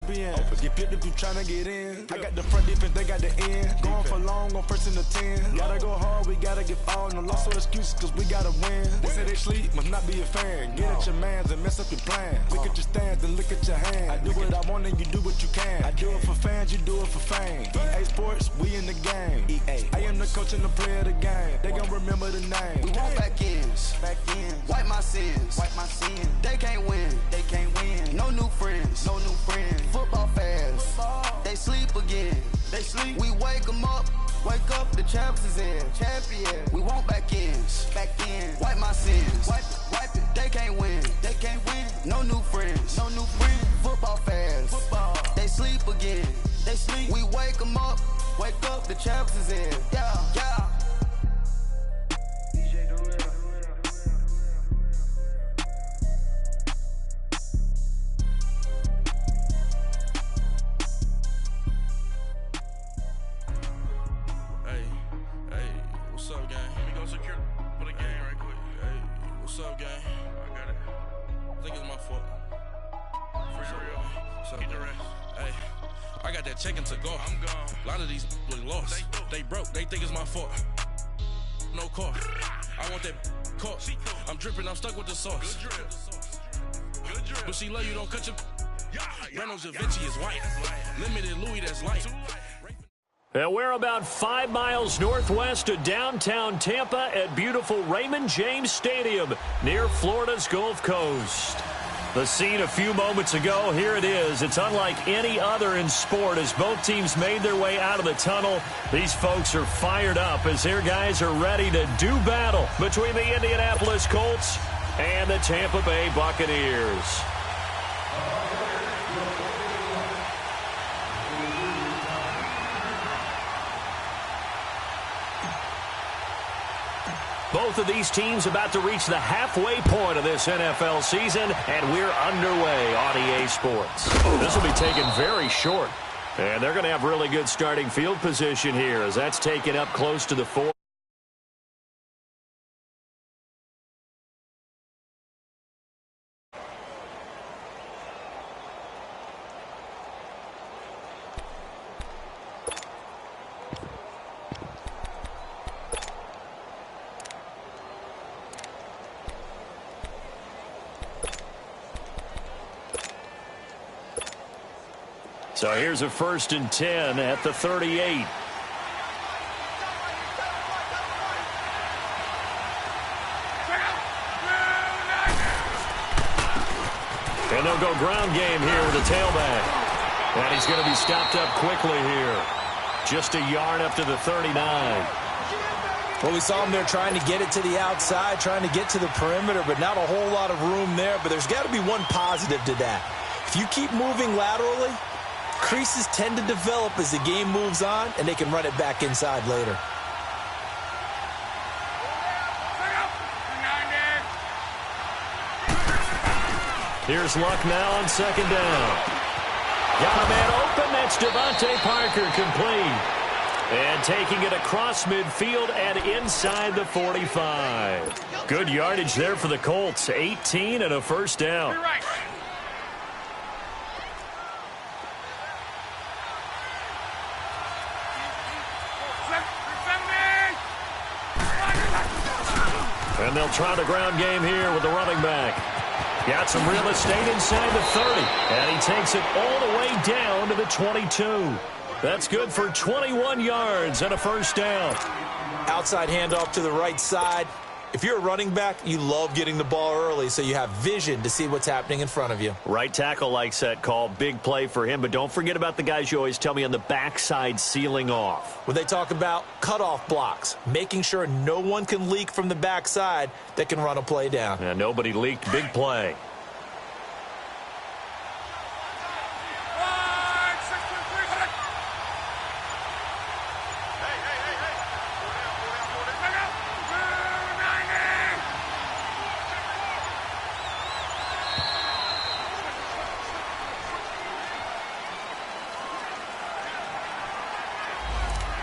champion. Get flipped if you tryna get in. I got the front defense, they got the end. Going for long on first and the 10. Gotta go hard, we gotta get all. No loss or excuses, cause we gotta win. They say they sleep, must not be a fan. Get at your mans and mess up your plans. Look at your stands and look at your hands. I do what I want and you do what you can. I do it for fans, you do it for fame. EA Sports, we in the game. I am the coach and the player of the game. They gon' remember the name. We want back ends. Wipe my sins. They can't win. No new friends. Football fans. They sleep again. We wake them up. Wake up, the champs is in. Champion. We want back ends. Wipe my sins. Wipe it. They can't win. No new friends. Football fans. They sleep again. We wake them up. Wake up, the champs is in. Yeah. What's up, gang? Let me go secure for the game right quick. Hey, what's up, gang? I got it. I think it's my fault. For real. So, get the rest. Hey, I got that chicken to go. I'm gone. A lot of these look lost. They broke. They think it's my fault. No car. I want that caught. I'm dripping. I'm stuck with the sauce. Good drip. But she love you. Don't cut your. Reynolds Da Vinci is white. Limited Louis, that's light. And we're about 5 miles northwest of downtown Tampa at beautiful Raymond James Stadium near Florida's Gulf Coast. The scene a few moments ago, here it is. It's unlike any other in sport as both teams made their way out of the tunnel. These folks are fired up as their guys are ready to do battle between the Indianapolis Colts and the Tampa Bay Buccaneers. Both of these teams about to reach the halfway point of this NFL season, and we're underway on EA Sports. This will be taken very short, and they're going to have really good starting field position here as that's taken up close to the 4. So here's a 1st and 10 at the 38. And they'll go ground game here with the tailback. And he's going to be stopped up quickly here. Just a yard up to the 39. Well, we saw him there trying to get it to the outside, trying to get to the perimeter, but not a whole lot of room there. But there's got to be one positive to that. If you keep moving laterally, creases tend to develop as the game moves on, and they can run it back inside later. Here's Luck now on 2nd down. Got a man open. That's Devontae Parker complete. And taking it across midfield and inside the 45. Good yardage there for the Colts. 18 and a 1st down. And they'll try the ground game here with the running back. Got some real estate inside the 30. And he takes it all the way down to the 22. That's good for 21 yards and a 1st down. Outside handoff to the right side. If you're a running back, you love getting the ball early so you have vision to see what's happening in front of you. Right tackle likes that call. Big play for him. But don't forget about the guys you always tell me on the backside sealing off. When they talk about cutoff blocks, making sure no one can leak from the backside that can run a play down. Yeah, nobody leaked. Big play.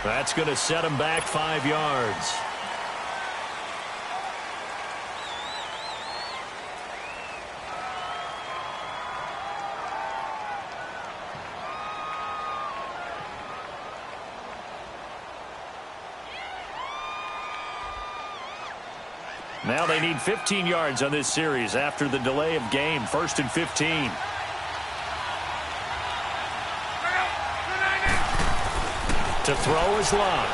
That's going to set him back 5 yards. Now they need 15 yards on this series after the delay of game. 1st and 15. To throw is Love.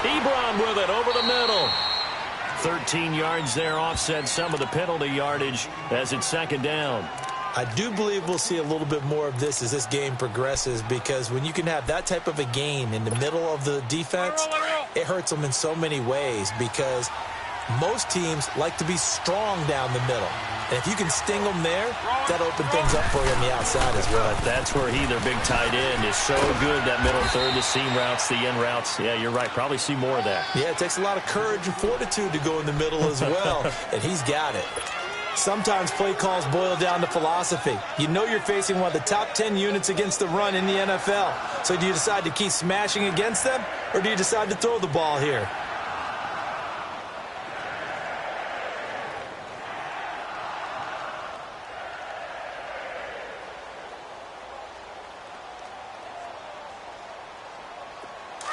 Ebron with it over the middle. 13 yards there, offset some of the penalty yardage as it's 2nd down. I do believe we'll see a little bit more of this as this game progresses, because when you can have that type of a gain in the middle of the defense, it hurts them in so many ways, because most teams like to be strong down the middle. And if you can sting them there, that'll open things up for you on the outside as well. But that's where their big tight end, is so good, that middle third, the seam routes, the end routes. Yeah, you're right. Probably see more of that. Yeah, it takes a lot of courage and fortitude to go in the middle as well, and he's got it. Sometimes play calls boil down to philosophy. You know you're facing one of the top 10 units against the run in the NFL. So do you decide to keep smashing against them, or do you decide to throw the ball here?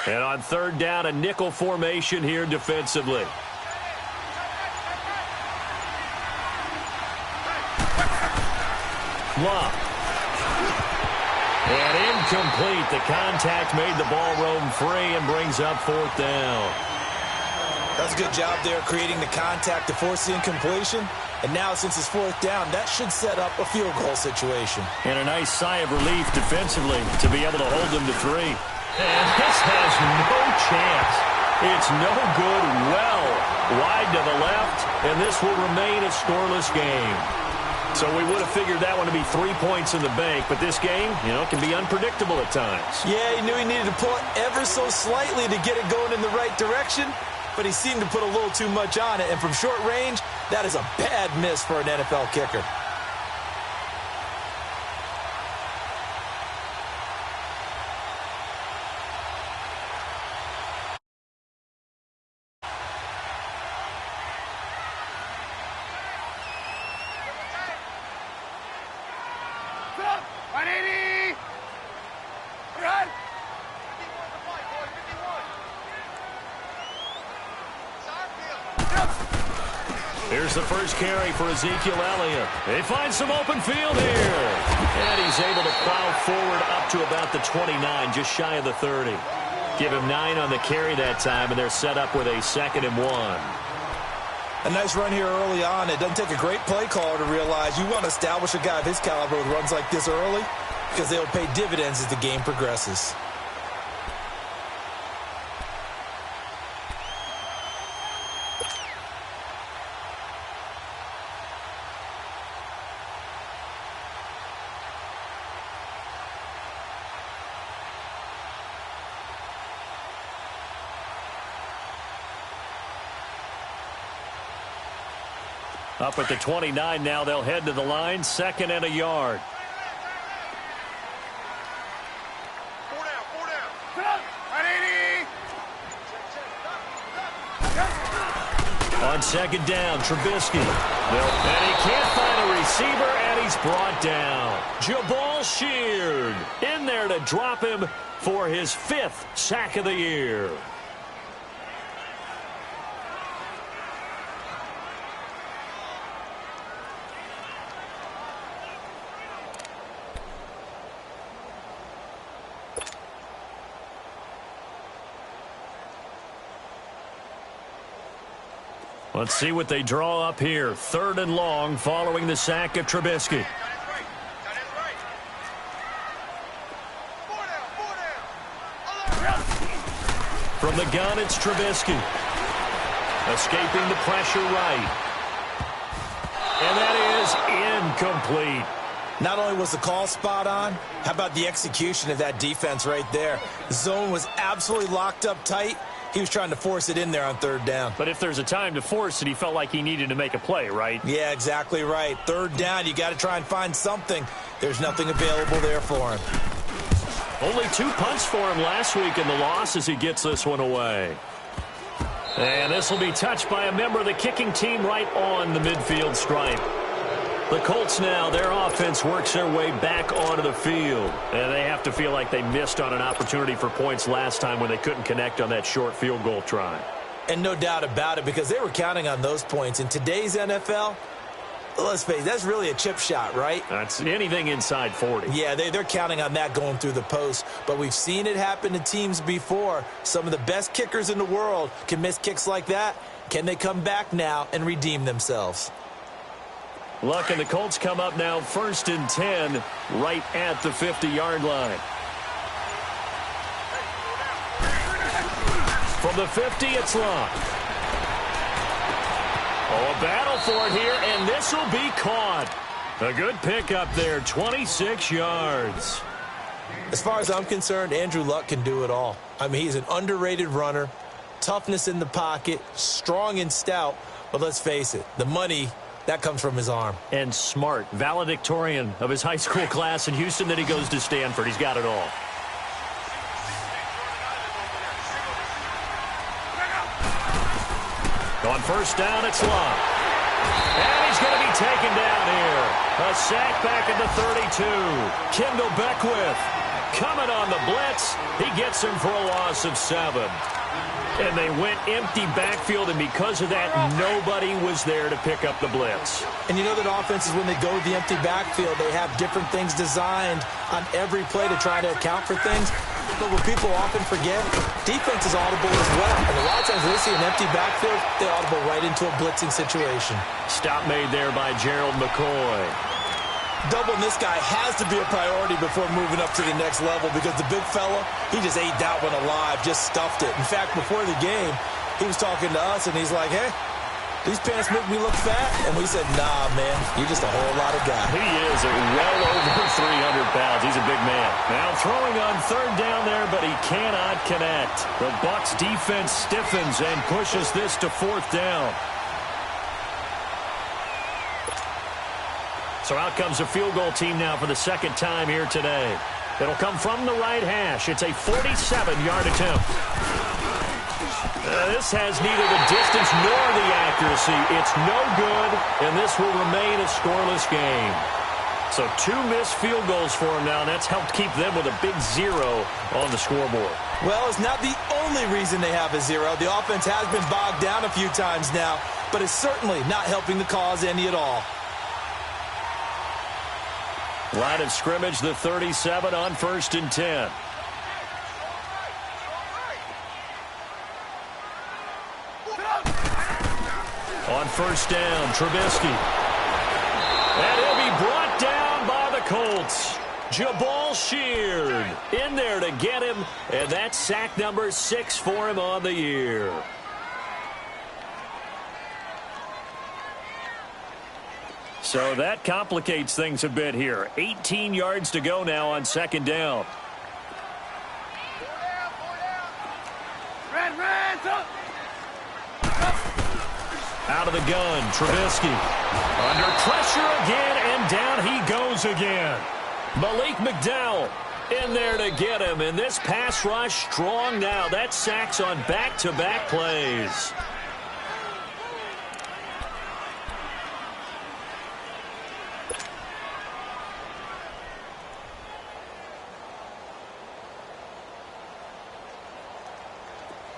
And on 3rd down, a nickel formation here defensively. Love. And incomplete. The contact made the ball roam free and brings up 4th down. That's a good job there creating the contact to force the incompletion. And now since it's 4th down, that should set up a field goal situation. And a nice sigh of relief defensively to be able to hold them to 3. And this has no chance. It's no good, well wide to the left, and this will remain a scoreless game. So we would have figured that one to be 3 points in the bank, but this game, can be unpredictable at times. Yeah, he knew he needed to pull it ever so slightly to get it going in the right direction, but he seemed to put a little too much on it, and from short range, that is a bad miss for an NFL kicker. Here's the first carry for Ezekiel Elliott. They find some open field here. And he's able to plow forward up to about the 29, just shy of the 30. Give him 9 on the carry that time, and they're set up with a 2nd and 1. A nice run here early on. It doesn't take a great play caller to realize you want to establish a guy of his caliber with runs like this early, because they'll pay dividends as the game progresses. Up at the 29 now, they'll head to the line, 2nd and a yard. On 2nd down, Trubisky. And he can't find a receiver, and he's brought down. Jabal Sheard in there to drop him for his 5th sack of the year. Let's see what they draw up here. 3rd and long following the sack of Trubisky. From the gun, it's Trubisky. Escaping the pressure right. And that is incomplete. Not only was the call spot on, how about the execution of that defense right there? The zone was absolutely locked up tight. He was trying to force it in there on 3rd down. But if there's a time to force it, he felt like he needed to make a play, right? Yeah, exactly right. 3rd down, you got to try and find something. There's nothing available there for him. Only 2 punts for him last week in the loss as he gets this one away. And this will be touched by a member of the kicking team right on the midfield stripe. The Colts now, their offense works their way back onto the field. And they have to feel like they missed on an opportunity for points last time when they couldn't connect on that short field goal try. And no doubt about it, because they were counting on those points. In today's NFL, let's face it, that's really a chip shot, right? That's anything inside 40. Yeah, they're counting on that going through the post. But we've seen it happen to teams before. Some of the best kickers in the world can miss kicks like that. Can they come back now and redeem themselves? Luck and the Colts come up now 1st and 10 right at the 50-yard line. From the 50, it's Luck. Oh, a battle for it here, and this will be caught. A good pickup there, 26 yards. As far as I'm concerned, Andrew Luck can do it all. I mean, he's an underrated runner, toughness in the pocket, strong and stout. But let's face it, the money, that comes from his arm. And smart, valedictorian of his high school class in Houston. Then he goes to Stanford. He's got it all. On 1st down, it's Luck. And he's going to be taken down here. A sack back at the 32. Kendall Beckwith coming on the blitz. He gets him for a loss of 7. And they went empty backfield, and because of that, nobody was there to pick up the blitz. And you know that offenses, when they go to the empty backfield, they have different things designed on every play to try to account for things. But what people often forget, defense is audible as well. And a lot of times when they see an empty backfield, they audible right into a blitzing situation. Stop made there by Gerald McCoy. Doubling this guy has to be a priority before moving up to the next level, because the big fella, he just ate that one alive, just stuffed it. In fact, before the game, he was talking to us, and he's like, hey, these pants make me look fat. And we said, nah, man, you're just a whole lot of guy. He is well over 300 pounds. He's a big man. Now throwing on 3rd down there, but he cannot connect. The Bucs defense stiffens and pushes this to 4th down. So out comes a field goal team now for the 2nd time here today. It'll come from the right hash. It's a 47-yard attempt. This has neither the distance nor the accuracy. It's no good, and this will remain a scoreless game. So 2 missed field goals for him now, and that's helped keep them with a big 0 on the scoreboard. Well, it's not the only reason they have a 0. The offense has been bogged down a few times now, but it's certainly not helping the cause any at all. Line of scrimmage, the 37 on 1st and 10. On 1st down, Trubisky. And he'll be brought down by the Colts. Jabal Sheard in there to get him, and that's sack number 6 for him on the year. So that complicates things a bit here. 18 yards to go now on 2nd down. Out of the gun, Trubisky. Under pressure again, and down he goes again. Malik McDowell in there to get him, and this pass rush strong now. That's sacks on back-to-back plays.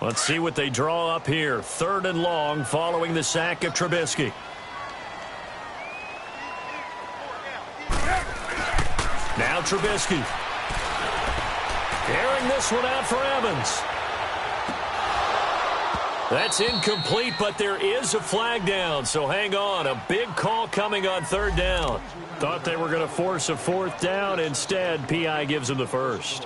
Let's see what they draw up here. 3rd and long following the sack of Trubisky. Now Trubisky. Airing this one out for Evans. That's incomplete, but there is a flag down, so hang on. A big call coming on 3rd down. Thought they were going to force a 4th down. Instead, P.I. gives them the 1st.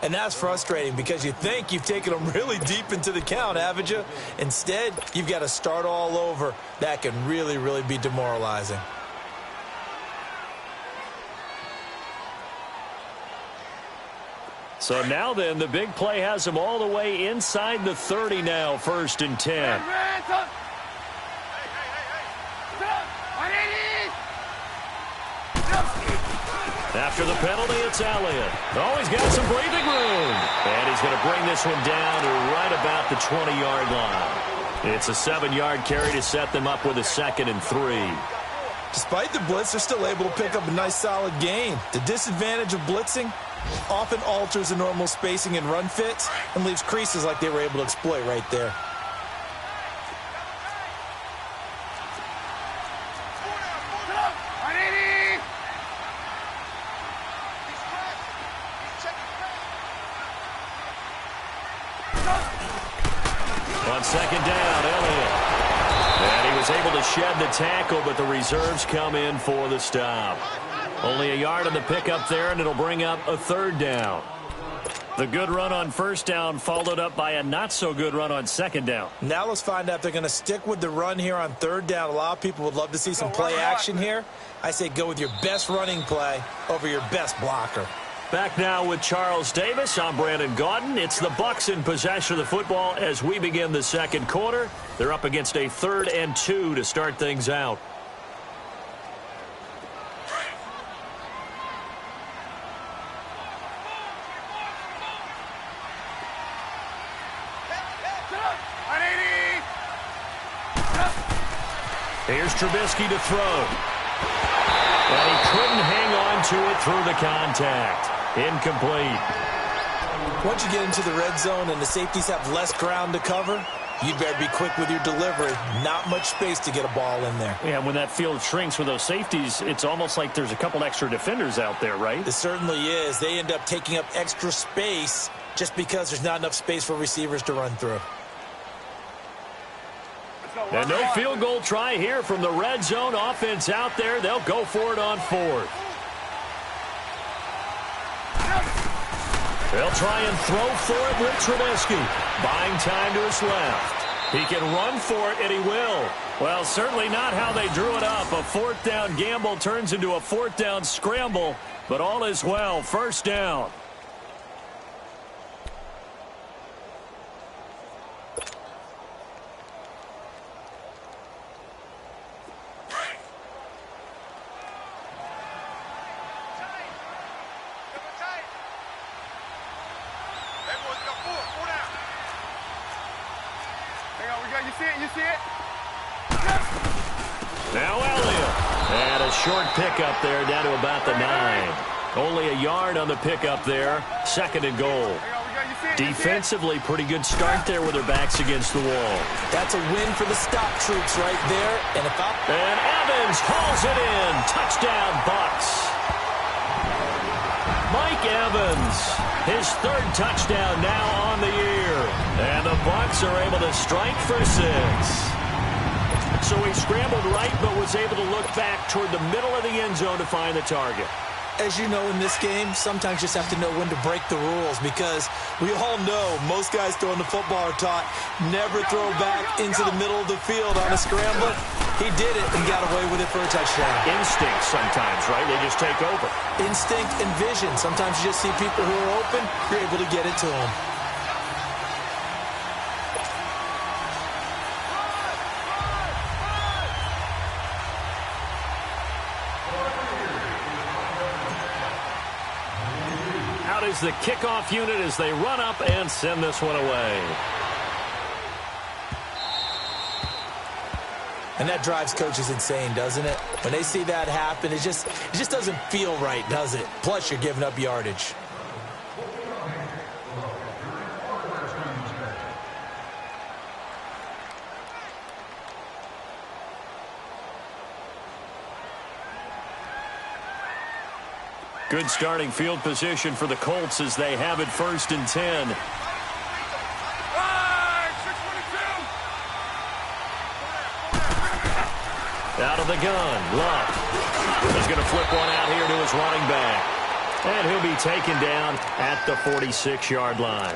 And that's frustrating because you think you've taken them really deep into the count, haven't you? Instead, you've got to start all over. That can really, really be demoralizing. So now then, the big play has them all the way inside the 30 now, 1st and 10. After the penalty, it's Elliott. Oh, he's got some breathing room. And he's going to bring this one down to right about the 20-yard line. It's a 7-yard carry to set them up with a 2nd and 3. Despite the blitz, they're still able to pick up a nice, solid gain. The disadvantage of blitzing often alters the normal spacing and run fits and leaves creases like they were able to exploit right there. On second down, Elliott. And he was able to shed the tackle, but the reserves come in for the stop. Only a yard on the pickup there, and it'll bring up a third down. The good run on first down followed up by a not-so-good run on second down. Now let's find out if they're going to stick with the run here on third down. A lot of people would love to see some play action here. I say go with your best running play over your best blocker. Back now with Charles Davis. I'm Brandon Gaudin. It's the Bucs in possession of the football as we begin the second quarter. They're up against a 3rd and 2 to start things out. Here's Trubisky to throw. And he couldn't hang on to it through the contact. Incomplete. Once you get into the red zone and the safeties have less ground to cover, you'd better be quick with your delivery. Not much space to get a ball in there. Yeah, when that field shrinks with those safeties, it's almost like there's a couple extra defenders out there, right? It certainly is. They end up taking up extra space just because there's not enough space for receivers to run through. And no field goal try here from the red zone. Offense out there. They'll go for it on 4th. They'll try and throw for it with Trubisky. Buying time to his left. He can run for it, and he will. Well, certainly not how they drew it up. A 4th down gamble turns into a 4th down scramble, but all is well. First down. Now Elliott. And a short pickup there down to about the 9. Only a yard on the pickup there. 2nd and goal. Defensively, pretty good start there with their backs against the wall. That's a win for the stop troops right there. And Evans hauls it in. Touchdown, Bucs. Mike Evans, his 3rd touchdown now on the year. And the Bucs are able to strike for 6. So he scrambled right, but was able to look back toward the middle of the end zone to find the target. As you know, in this game, sometimes you just have to know when to break the rules because we all know most guys throwing the football are taught never throw back into the middle of the field on a scramble. He did it and got away with it for a touchdown. Instinct sometimes, right? They just take over. Instinct and vision. Sometimes you just see people who are open, you're able to get it to them. Is the kickoff unit as they run up and send this one away. And that drives coaches insane, doesn't it? When they see that happen, it just doesn't feel right, does it? Plus, you're giving up yardage. Good starting field position for the Colts as they have it 1st and 10. Out of the gun, Luck. He's going to flip one out here to his running back. And he'll be taken down at the 46-yard line.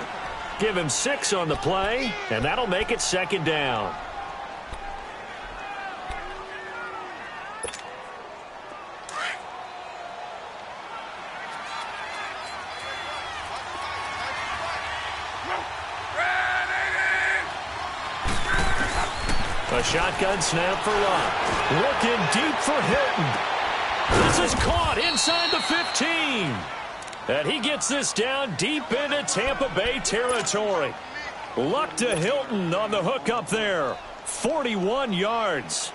Give him 6 on the play, and that'll make it 2nd down. A shotgun snap for Luck. Looking deep for Hilton. This is caught inside the 15. And he gets this down deep into Tampa Bay territory. Luck to Hilton on the hook up there. 41 yards.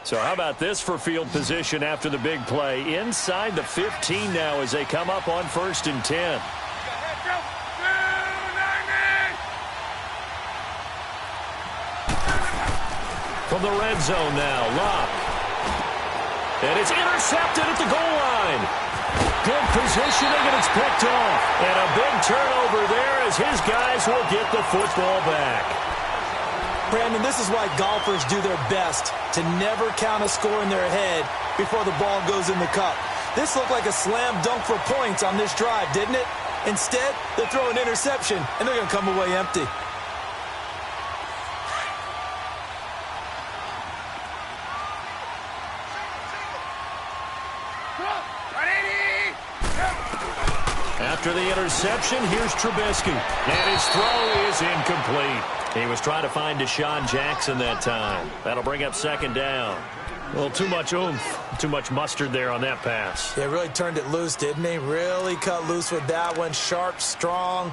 So how about this for field position after the big play? Inside the 15 now as they come up on 1st and 10. From the red zone now, Luck. And it's intercepted at the goal line. line. Good positioning, and it's picked off. And a big turnover there as his guys will get the football back. Brandon, this is why golfers do their best to never count a score in their head before the ball goes in the cup. This looked like a slam dunk for points on this drive, didn't it? Instead, they throw an interception, and they're going to come away empty. After the interception, here's Trubisky. And his throw is incomplete. He was trying to find Deshaun Jackson that time. That'll bring up second down. Well, too much oomph, too much mustard there on that pass. Yeah, really turned it loose, didn't he? Really cut loose with that one. Sharp, strong.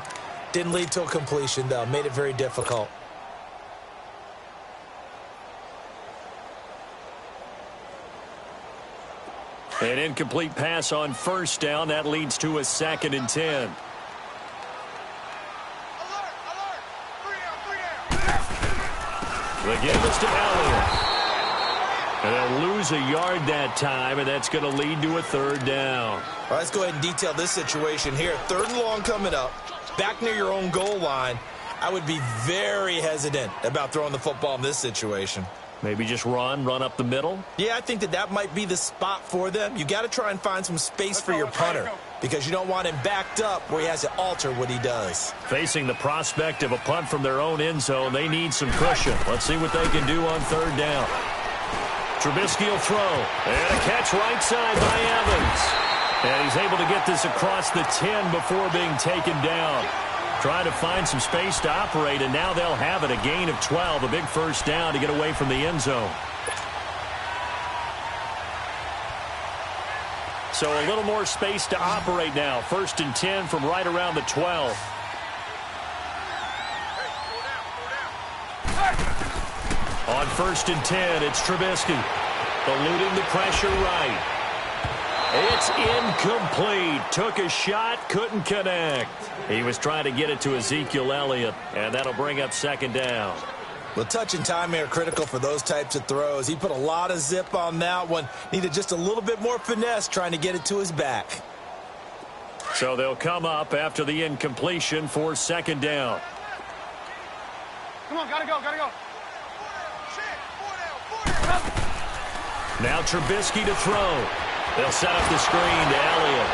Didn't lead to a completion, though. Made it very difficult. An incomplete pass on first down. That leads to a 2nd and 10. The give is to Elliott. And they'll lose a yard that time, and that's going to lead to a 3rd down. All right, let's go ahead and detail this situation here. 3rd and long coming up. Back near your own goal line. I would be very hesitant about throwing the football in this situation. Maybe just run up the middle? Yeah, I think that might be the spot for them. You got to try and find some space for your punter because you don't want him backed up where he has to alter what he does. Facing the prospect of a punt from their own end zone, they need some cushion. Let's see what they can do on 3rd down. Trubisky will throw. And a catch right side by Evans. And he's able to get this across the 10 before being taken down. Trying to find some space to operate, and now they'll have it. A gain of 12, a big 1st down to get away from the end zone. So a little more space to operate now. 1st and 10 from right around the 12. On 1st and 10, it's Trubisky. Eluding the pressure right. It's incomplete. Took a shot, couldn't connect. He was trying to get it to Ezekiel Elliott, and that'll bring up 2nd down. Well, touch and timing are critical for those types of throws. He put a lot of zip on that one. Needed just a little bit more finesse trying to get it to his back. So they'll come up after the incompletion for 2nd down. Come on, gotta go. Now Trubisky to throw. They'll set up the screen to Elliott.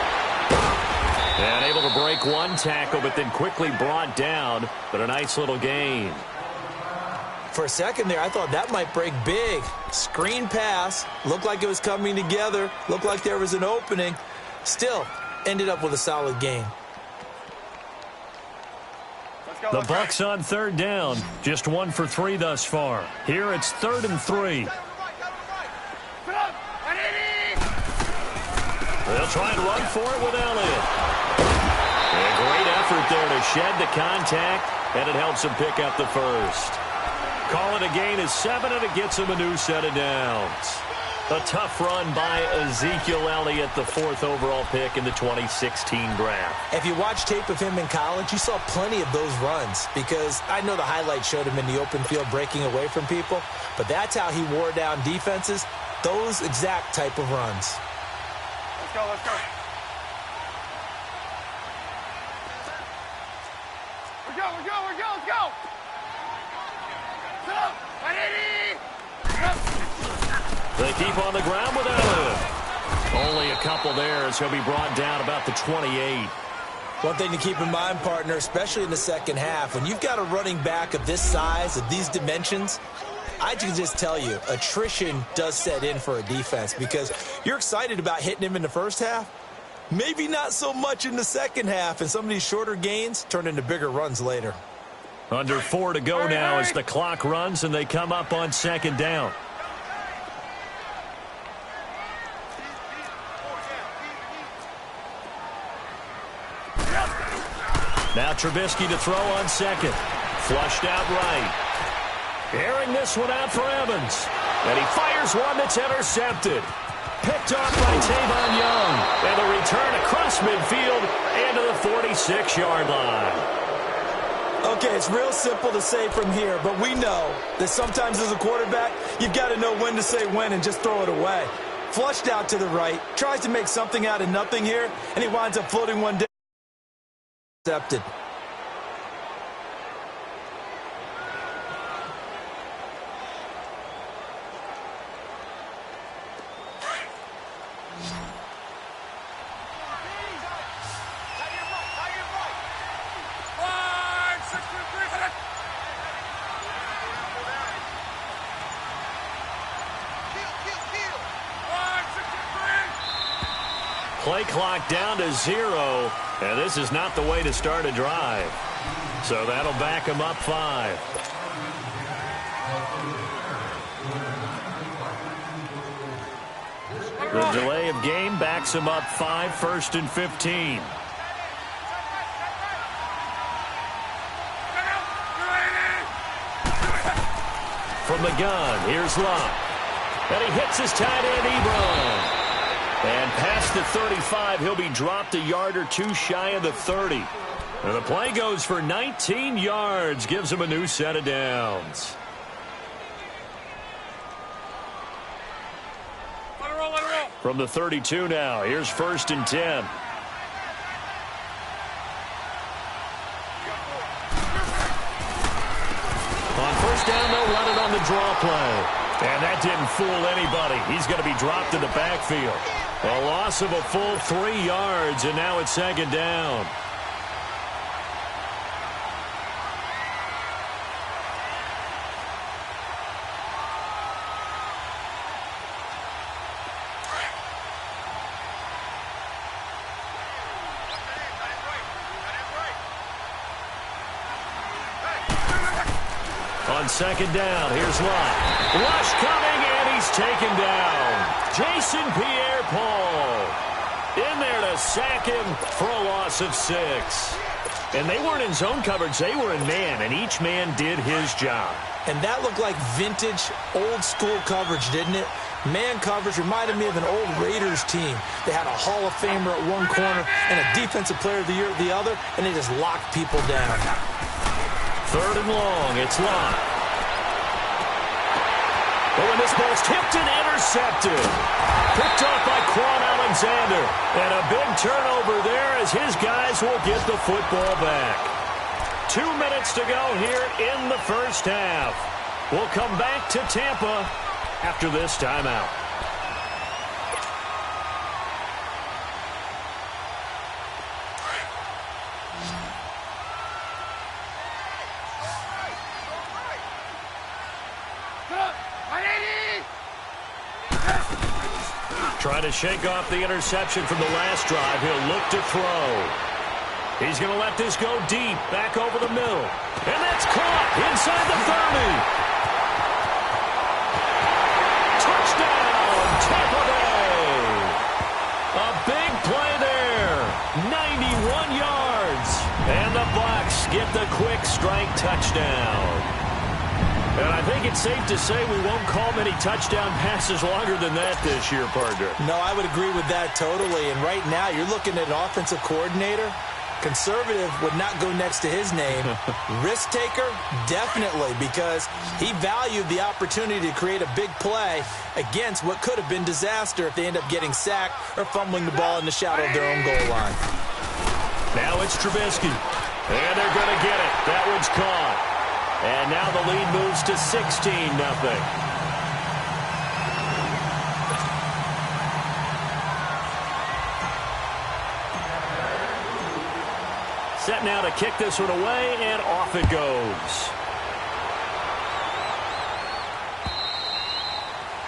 And able to break one tackle, but then quickly brought down. But a nice little gain. For a second there, I thought that might break big. Screen pass. Looked like it was coming together. Looked like there was an opening. Still, ended up with a solid gain. The Bucs on 3rd down. Just 1 for 3 thus far. Here it's 3rd and 3. They'll try and run for it with Elliott. A great effort there to shed the contact, and it helps him pick up the 1st. Call it a gain of 7, and it gets him a new set of downs. A tough run by Ezekiel Elliott, the 4th overall pick in the 2016 draft. If you watch tape of him in college, you saw plenty of those runs because I know the highlights showed him in the open field breaking away from people, but that's how he wore down defenses, those exact type of runs. Let's go. We're go. Let's go. Sit up. They keep on the ground with Elliott. Only a couple there as he'll be brought down about the 28. One thing to keep in mind, partner, especially in the 2nd half, when you've got a running back of this size, of these dimensions, I can just tell you, attrition does set in for a defense because you're excited about hitting him in the 1st half. Maybe not so much in the 2nd half, and some of these shorter gains turn into bigger runs later. Under 4 to go now as the clock runs and they come up on 2nd down. Now Trubisky to throw on 2nd. Flushed out right. Airing this one out for Evans. And he fires one that's intercepted. Picked off by Tavon Young. And the return across midfield and to the 46-yard line. Okay, it's real simple to say from here, but we know that sometimes as a quarterback, you've got to know when to say when and just throw it away. Flushed out to the right. Tries to make something out of nothing here, and he winds up floating one down. Intercepted. Play clock down to 0, and this is not the way to start a drive. So that'll back him up 5. The delay of game backs him up 5, 1st and 15. From the gun, here's Luck. And he hits his tight end, Ebron. And past the 35, he'll be dropped a yard or two shy of the 30. And the play goes for 19 yards, gives him a new set of downs. Let it roll, let it roll. From the 32 now, here's 1st and 10. On 1st down, they'll run it on the draw play. And that didn't fool anybody. He's going to be dropped in the backfield. A loss of a full 3 yards, and now it's 2nd down. On 2nd down, here's Lott. Rush coming, and he's taken down. Jason Pierre-Paul in there to sack him for a loss of 6. And they weren't in zone coverage. They were in man, and each man did his job. And that looked like vintage, old-school coverage, didn't it? Man coverage reminded me of an old Raiders team. They had a Hall of Famer at one corner and a Defensive Player of the Year at the other, and they just locked people down. 3rd and long, it's Lott. But when this ball's tipped and intercepted. Picked off by Quan Alexander. And a big turnover there as his guys will get the football back. 2 minutes to go here in the 1st half. We'll come back to Tampa after this timeout. Trying to shake off the interception from the last drive. He'll look to throw. He's going to let this go deep, back over the middle. And that's caught inside the 30. Touchdown, Tampa Bay. A big play there. 91 yards. And the Bucs get the quick strike touchdown. And I think it's safe to say we won't call many touchdown passes longer than that this year, partner. No, I would agree with that totally. And right now, you're looking at an offensive coordinator. Conservative would not go next to his name. Risk taker, definitely, because he valued the opportunity to create a big play against what could have been disaster if they end up getting sacked or fumbling the ball in the shadow of their own goal line. Now it's Trubisky. And they're going to get it. That one's caught. And now the lead moves to 16-0. Set now to kick this one away, and off it goes.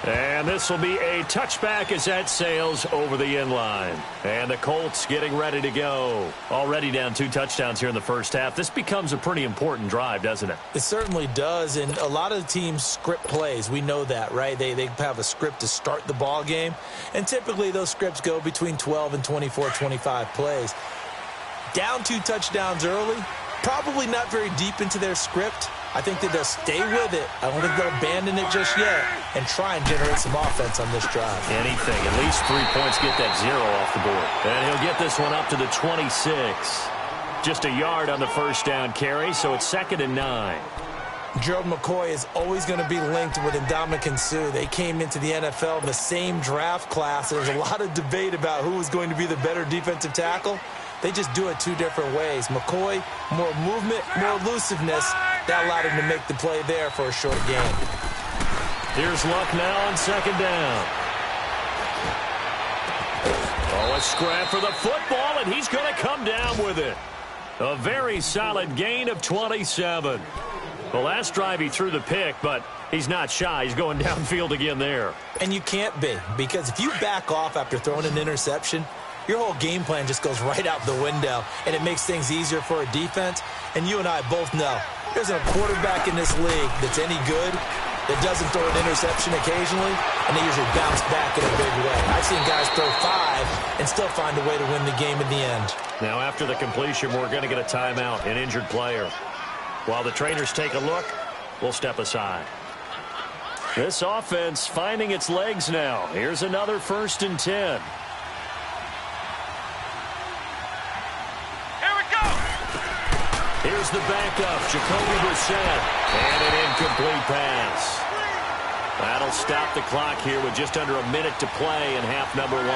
And this will be a touchback as that sails over the end line. And the Colts getting ready to go. Already down 2 touchdowns here in the 1st half. This becomes a pretty important drive, doesn't it? It certainly does. And a lot of the teams script plays. We know that, right? They have a script to start the ball game. And typically those scripts go between 12 and 24, 25 plays. Down 2 touchdowns early. Probably not very deep into their script. I think that they'll stay with it. I don't think they'll abandon it just yet and try and generate some offense on this drive. Anything. At least 3 points, get that 0 off the board. And he'll get this one up to the 26. Just a yard on the 1st down carry, so it's 2nd and 9. Gerald McCoy is always going to be linked with Ndamukong Suh. They came into the NFL in the same draft class. There's a lot of debate about who was going to be the better defensive tackle. They just do it two different ways. McCoy, more movement, more elusiveness. That allowed him to make the play there for a short gain. Here's Luck now on second down. Oh, a scrap for the football, and he's going to come down with it. A very solid gain of 27. The last drive he threw the pick, but he's not shy. He's going downfield again there. And you can't be, because if you back off after throwing an interception, your whole game plan just goes right out the window, and it makes things easier for a defense. And you and I both know there's a quarterback in this league that's any good that doesn't throw an interception occasionally, and they usually bounce back in a big way. I've seen guys throw 5 and still find a way to win the game in the end. Now, after the completion, we're going to get a timeout, an injured player. While the trainers take a look, we'll step aside. This offense finding its legs now. Here's another 1st and 10. Here's the backup, Jacoby Brissett, and an incomplete pass. That'll stop the clock here with just under a minute to play in half number 1.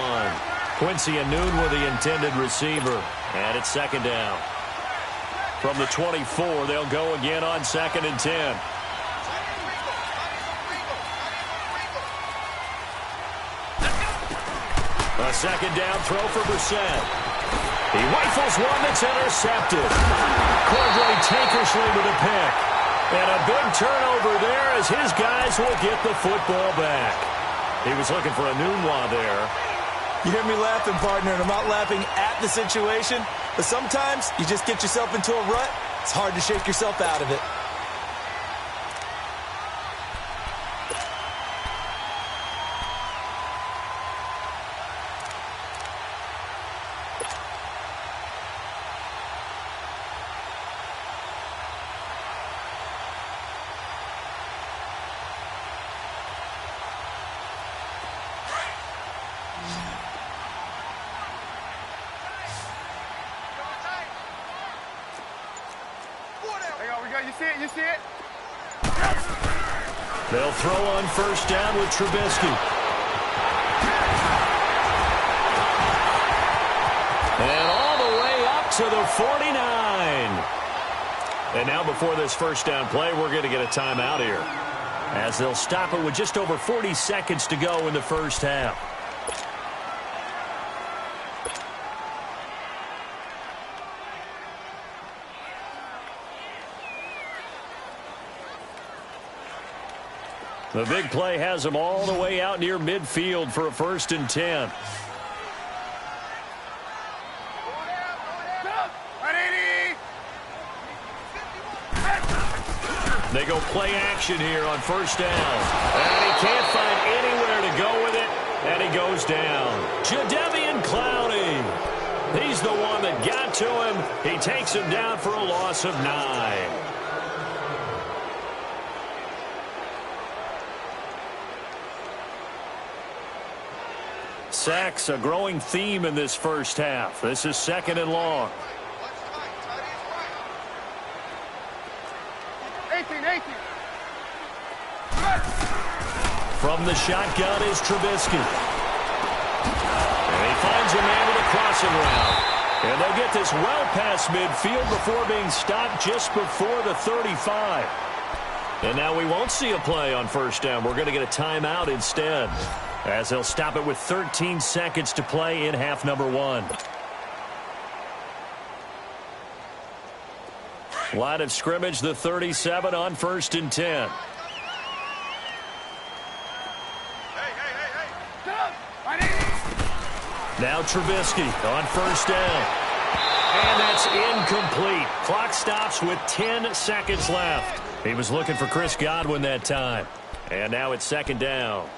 Quincy Anoon with the intended receiver, and it's 2nd down. From the 24, they'll go again on 2nd and 10. A 2nd down throw for Brissett. He rifles one that's intercepted. Cordray Tankersley with a pick. And a big turnover there as his guys will get the football back. He was looking for a Nunwa there. You hear me laughing, partner, and I'm not laughing at the situation, but sometimes you just get yourself into a rut. It's hard to shake yourself out of it. You see it? They'll throw on 1st down with Trubisky. And all the way up to the 49. And now before this 1st down play, we're going to get a timeout here, as they'll stop it with just over 40 seconds to go in the 1st half. The big play has them all the way out near midfield for a 1st and 10. They go play action here on 1st down. And he can't find anywhere to go with it, and he goes down. Jadeveon Clowney. He's the one that got to him. He takes him down for a loss of 9. Sacks, a growing theme in this 1st half. This is 2nd and long. 18. From the shotgun is Trubisky. And he finds a man with a crossing route. And they'll get this well past midfield before being stopped just before the 35. And now we won't see a play on 1st down. We're going to get a timeout instead, as they'll stop it with 13 seconds to play in half number 1. Line of scrimmage, the 37 on 1st and 10. Now Trubisky on 1st down. And that's incomplete. Clock stops with 10 seconds left. He was looking for Chris Godwin that time. And now it's 2nd down.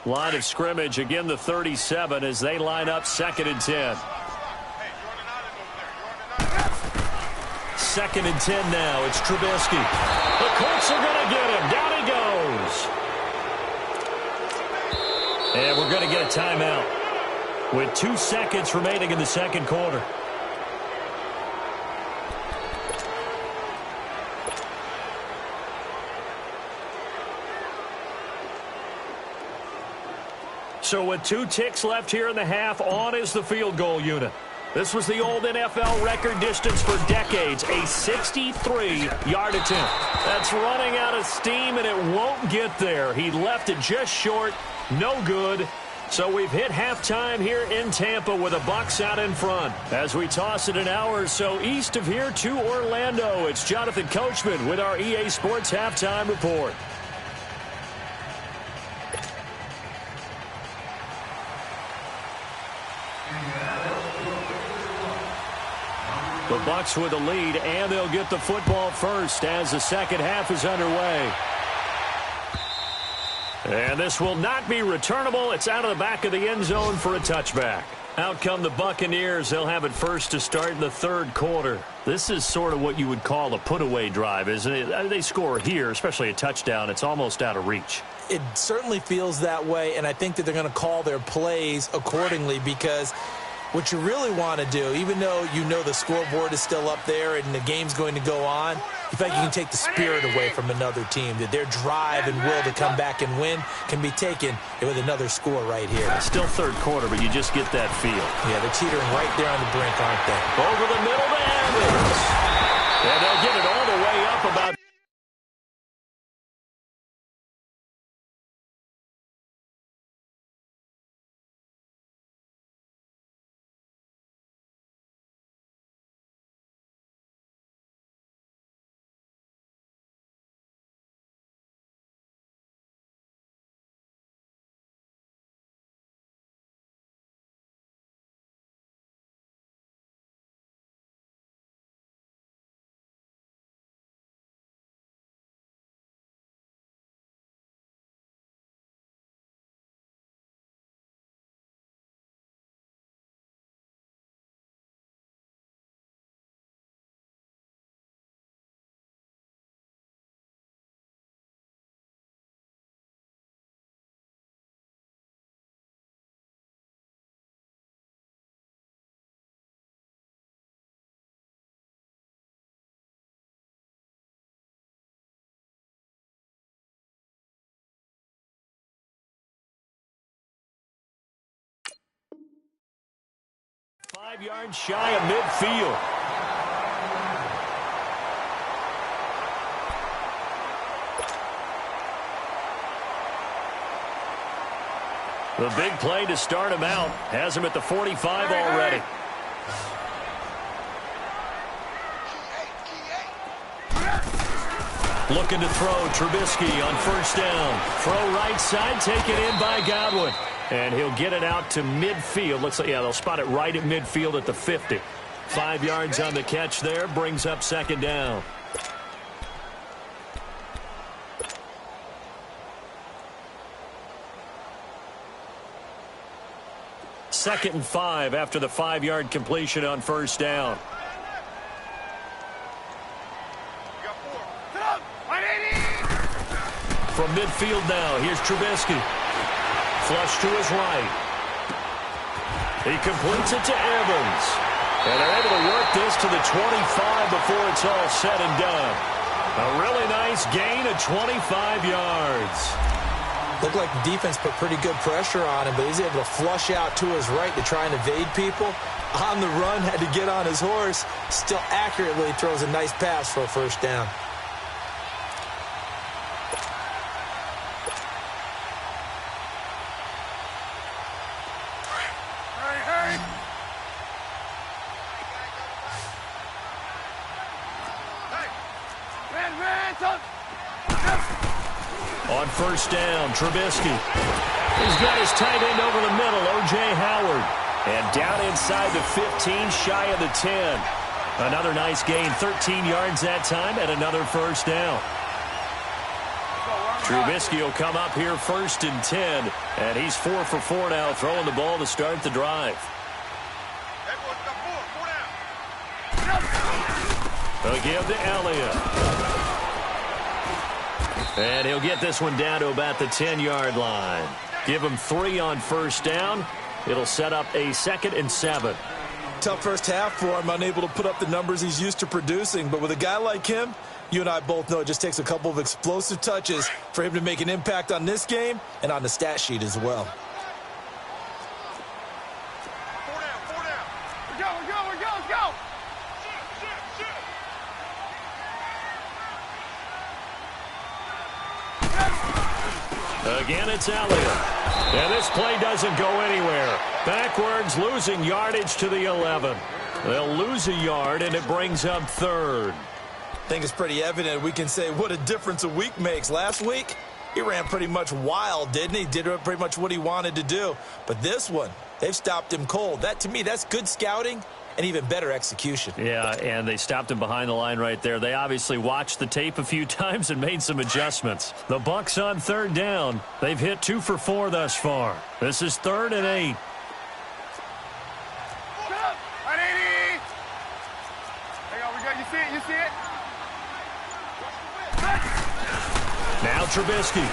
Line of scrimmage, again the 37 as they line up 2nd and 10. 2nd and 10 now. It's Trubisky. The Colts are going to get him. Down he goes. And we're going to get a timeout with 2 seconds remaining in the second quarter. So with 2 ticks left here in the half, on is the field goal unit. This was the old NFL record distance for decades, a 63-yard attempt. That's running out of steam, and it won't get there. He left it just short, no good. So we've hit halftime here in Tampa with the Bucs out in front. As we toss it an hour or so east of here to Orlando, it's Jonathan Coachman with our EA Sports Halftime Report. The Bucs with the lead, and they'll get the football first as the second half is underway. And this will not be returnable. It's out of the back of the end zone for a touchback. Out come the Buccaneers. They'll have it first to start in the third quarter. This is sort of what you would call a put-away drive, isn't it? They score here, especially a touchdown. It's almost out of reach. It certainly feels that way, and I think that they're going to call their plays accordingly because what you really want to do, even though you know the scoreboard is still up there and the game's going to go on, you feel like you can take the spirit away from another team, that their drive and will to come back and win can be taken with another score right here. It's still third quarter, but you just get that feel. Yeah, they're teetering right there on the brink, aren't they? Over the middle to Evans. And they'll get it all the way up about $5 yards shy of midfield. The big play to start him out has him at the 45 already. Looking to throw, Trubisky on first down. Throw right side, taken in by Godwin. And he'll get it out to midfield. Looks like, yeah, they'll spot it right at midfield at the 50. 5 yards on the catch there, brings up second down. Second and 5 after the 5-yard completion on first down. From midfield now, here's Trubisky. Flush to his right. He completes it to Evans. And they're able to work this to the 25 before it's all said and done. A really nice gain of 25 yards. Looked like the defense put pretty good pressure on him, but he's able to flush out to his right to try and evade people. On the run, had to get on his horse. Still accurately throws a nice pass for a first down. On first down, Trubisky. He's got his tight end over the middle, O.J. Howard. And down inside the 15, shy of the 10. Another nice gain, 13 yards that time, and another first down. Trubisky will come up here first and 10, and he's 4 for 4 now, throwing the ball to start the drive. They'll give to Elliott. And he'll get this one down to about the 10-yard line. Give him 3 on first down. It'll set up a 2nd and 7. Tough first half for him, unable to put up the numbers he's used to producing. But with a guy like him, you and I both know it just takes a couple of explosive touches for him to make an impact on this game and on the stat sheet as well. 4 down, 4 down. We're go, let's go. Again, it's Elliott. And this play doesn't go anywhere. Backwards, losing yardage to the 11. They'll lose a yard, and it brings up 3rd. I think it's pretty evident. We can say what a difference a week makes. Last week, he ran pretty much wild, didn't he? Did pretty much what he wanted to do. But this one, they've stopped him cold. That, to me, that's good scouting and even better execution. Yeah, and they stopped him behind the line right there. They obviously watched the tape a few times and made some adjustments. The Bucs on 3rd down. They've hit 2 for 4 thus far. This is 3rd and 8. Right, 80. There you go, we got, you see it? Now Trubisky.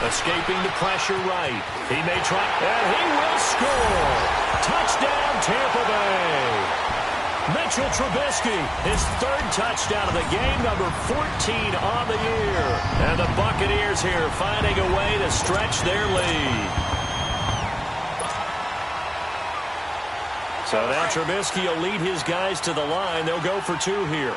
Escaping the pressure right. He may try, and he will score. Touchdown, Tampa Bay. Mitchell Trubisky, his 3rd touchdown of the game, number 14 on the year. And the Buccaneers here finding a way to stretch their lead. So now Trubisky will lead his guys to the line. They'll go for 2 here.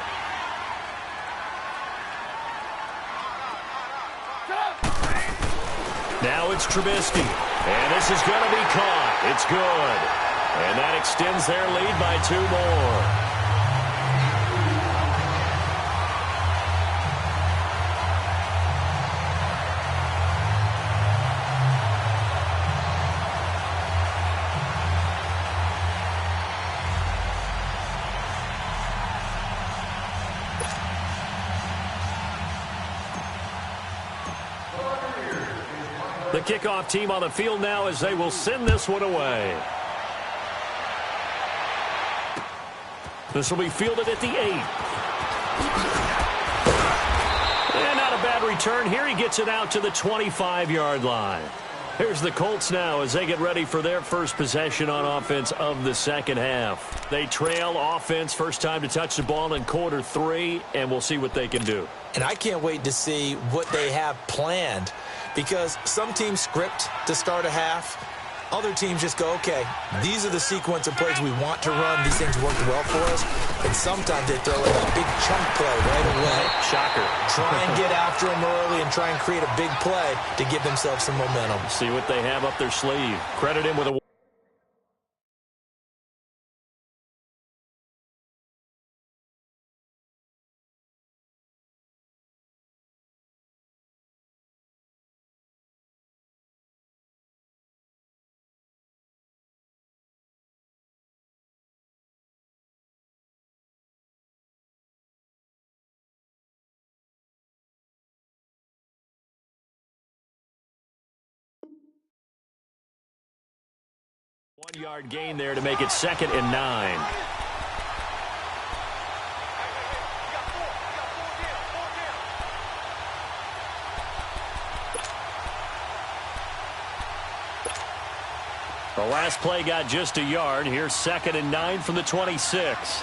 Now it's Trubisky. And this is going to be caught. It's good. And that extends their lead by 2 more. The kickoff team on the field now as they will send this one away. This will be fielded at the 8. And not a bad return here. He gets it out to the 25-yard line. Here's the Colts now as they get ready for their first possession on offense of the second half. They trail offense, first time to touch the ball in quarter 3, and we'll see what they can do. And I can't wait to see what they have planned, because some teams script to start a half. Other teams just go, okay, these are the sequence of plays we want to run. These things worked well for us. And sometimes they throw in a big chunk play right away. Shocker. Try and get after them early and try and create a big play to give themselves some momentum. See what they have up their sleeve. Credit him with a one-yard gain there to make it 2nd and 9. The last play got just a yard. Here's 2nd and 9 from the 26.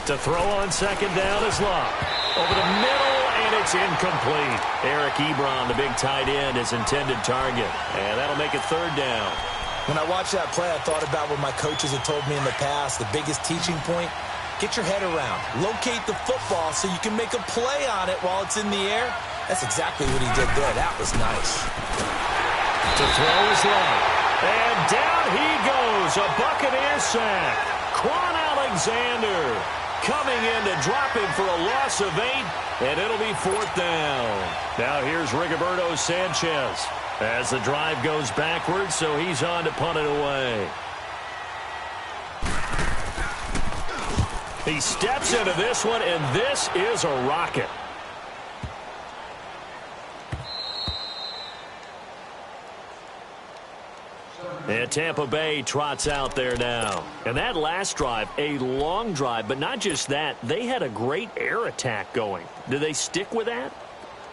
To throw on 2nd down is Locke. Over the middle, and it's incomplete. Eric Ebron, the big tight end, his intended target. And that'll make it 3rd down. When I watched that play, I thought about what my coaches had told me in the past. The biggest teaching point, get your head around. Locate the football so you can make a play on it while it's in the air. That's exactly what he did there. That was nice. To throw is Locke. And down he goes. A Buccaneer sack. Quan Alexander coming in to drop him for a loss of 8, and it'll be 4th down. Now here's Rigoberto Sanchez as the drive goes backwards, so he's on to punt it away. He steps into this one, and this is a rocket. And Tampa Bay trots out there now. And that last drive, a long drive, but not just that. They had a great air attack going. Do they stick with that?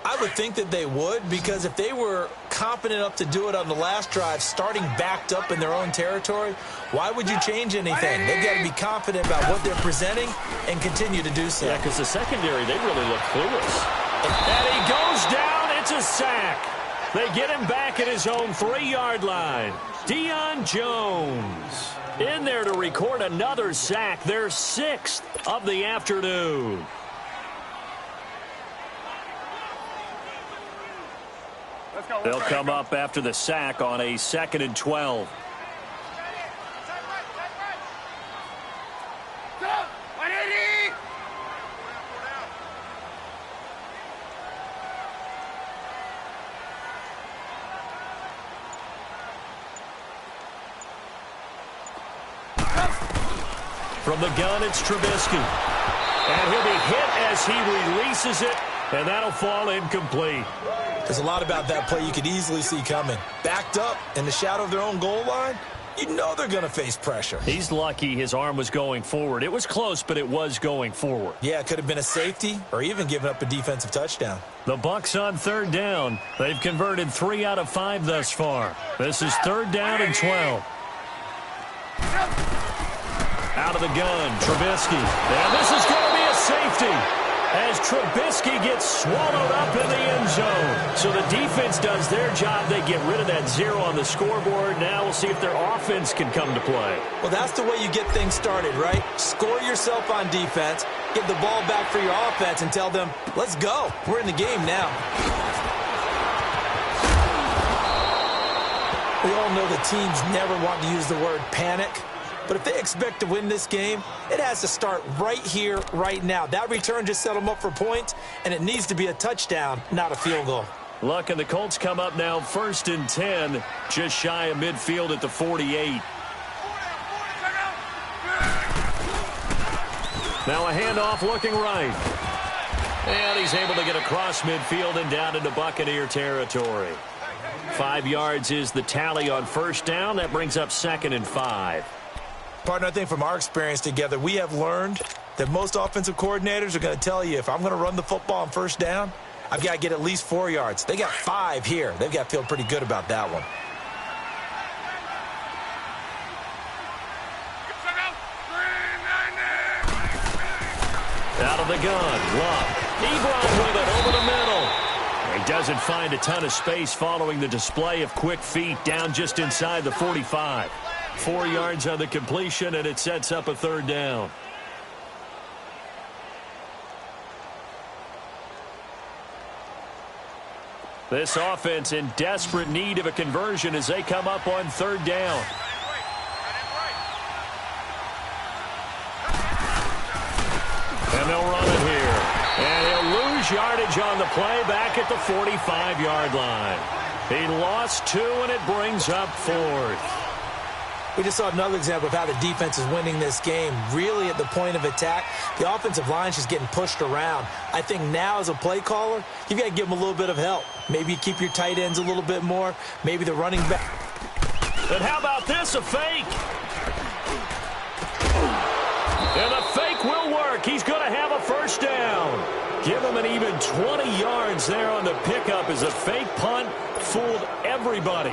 I would think that they would, because if they were confident enough to do it on the last drive, starting backed up in their own territory, why would you change anything? They've got to be confident about what they're presenting and continue to do so. Yeah, because the secondary, they really look clueless. And he goes down. It's a sack. They get him back at his own 3-yard line. Deion Jones in there to record another sack, their 6th of the afternoon. They'll come up after the sack on a 2nd and 12. From the gun, it's Trubisky. And he'll be hit as he releases it, and that'll fall incomplete. There's a lot about that play you could easily see coming. Backed up in the shadow of their own goal line, you know they're going to face pressure. He's lucky his arm was going forward. It was close, but it was going forward. Yeah, it could have been a safety or even given up a defensive touchdown. The Bucs on 3rd down. They've converted 3 out of 5 thus far. This is 3rd down and 12. Out of the gun, Trubisky. And this is going to be a safety as Trubisky gets swallowed up in the end zone. So the defense does their job. They get rid of that 0 on the scoreboard. Now we'll see if their offense can come to play. Well, that's the way you get things started, right? Score yourself on defense, get the ball back for your offense, and tell them, let's go. We're in the game now. We all know the teams never want to use the word panic. But if they expect to win this game, it has to start right here, right now. That return just set them up for points, and it needs to be a touchdown, not a field goal. Look, and the Colts come up now 1st and 10, just shy of midfield at the 48. Now a handoff looking right. And he's able to get across midfield and down into Buccaneer territory. 5 yards is the tally on 1st down. That brings up 2nd and 5. Partner, I think from our experience together, we have learned that most offensive coordinators are going to tell you, if I'm going to run the football on 1st down, I've got to get at least 4 yards. They got 5 here. They've got to feel pretty good about that one. Out of the gun, Love. Ebron with it over the middle. He doesn't find a ton of space following the display of quick feet down just inside the 45. 4 yards on the completion, and it sets up a 3rd down. This offense in desperate need of a conversion as they come up on 3rd down. And they'll run it here. And he'll lose yardage on the play back at the 45-yard line. He lost 2, and it brings up 4th. We just saw another example of how the defense is winning this game. Really at the point of attack, the offensive line is just getting pushed around. I think now as a play caller, you've got to give them a little bit of help. Maybe you keep your tight ends a little bit more. Maybe the running back. And how about this, a fake? And the fake will work. He's going to have a 1st down. Give him an even 20 yards there on the pickup as a fake punt fooled everybody.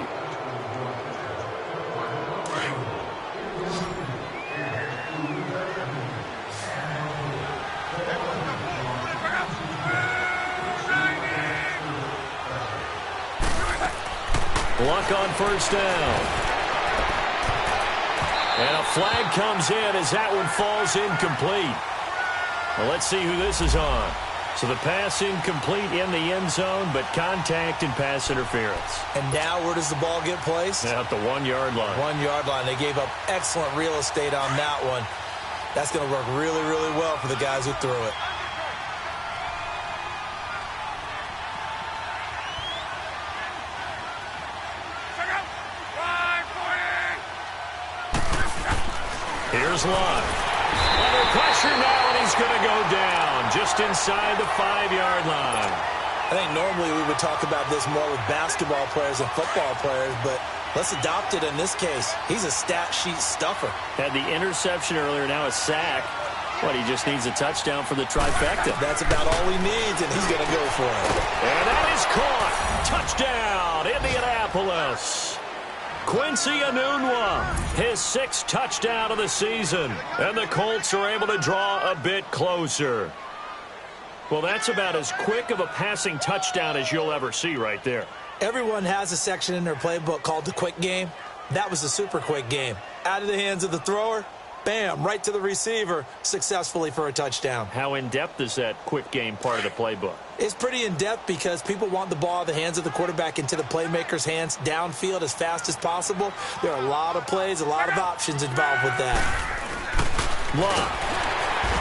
Luck on 1st down. And a flag comes in as that one falls incomplete. Well, let's see who this is on. So the pass incomplete in the end zone, but contact and pass interference. And now where does the ball get placed? At the 1-yard line. 1-yard line. They gave up excellent real estate on that one. That's going to work really, really well for the guys who threw it. Here's Luck. Under pressure now, and he's going to go down just inside the 5-yard line. I think normally we would talk about this more with basketball players and football players, but Let's adopt it in this case. He's a stat sheet stuffer. Had the interception earlier, now a sack. But he just needs a touchdown for the trifecta. That's about all he needs, and he's going to go for it. And that is caught. Touchdown, Indianapolis. Quincy Enunwa, his 6th touchdown of the season. And the Colts are able to draw a bit closer. Well, that's about as quick of a passing touchdown as you'll ever see right there. Everyone has a section in their playbook called the quick game. That was a super quick game. Out of the hands of the thrower, bam, right to the receiver, successfully for a touchdown. How in-depth is that quick game part of the playbook? It's pretty in-depth because people want the ball out of the hands of the quarterback into the playmaker's hands downfield as fast as possible. There are a lot of plays, a lot of options involved with that. Love.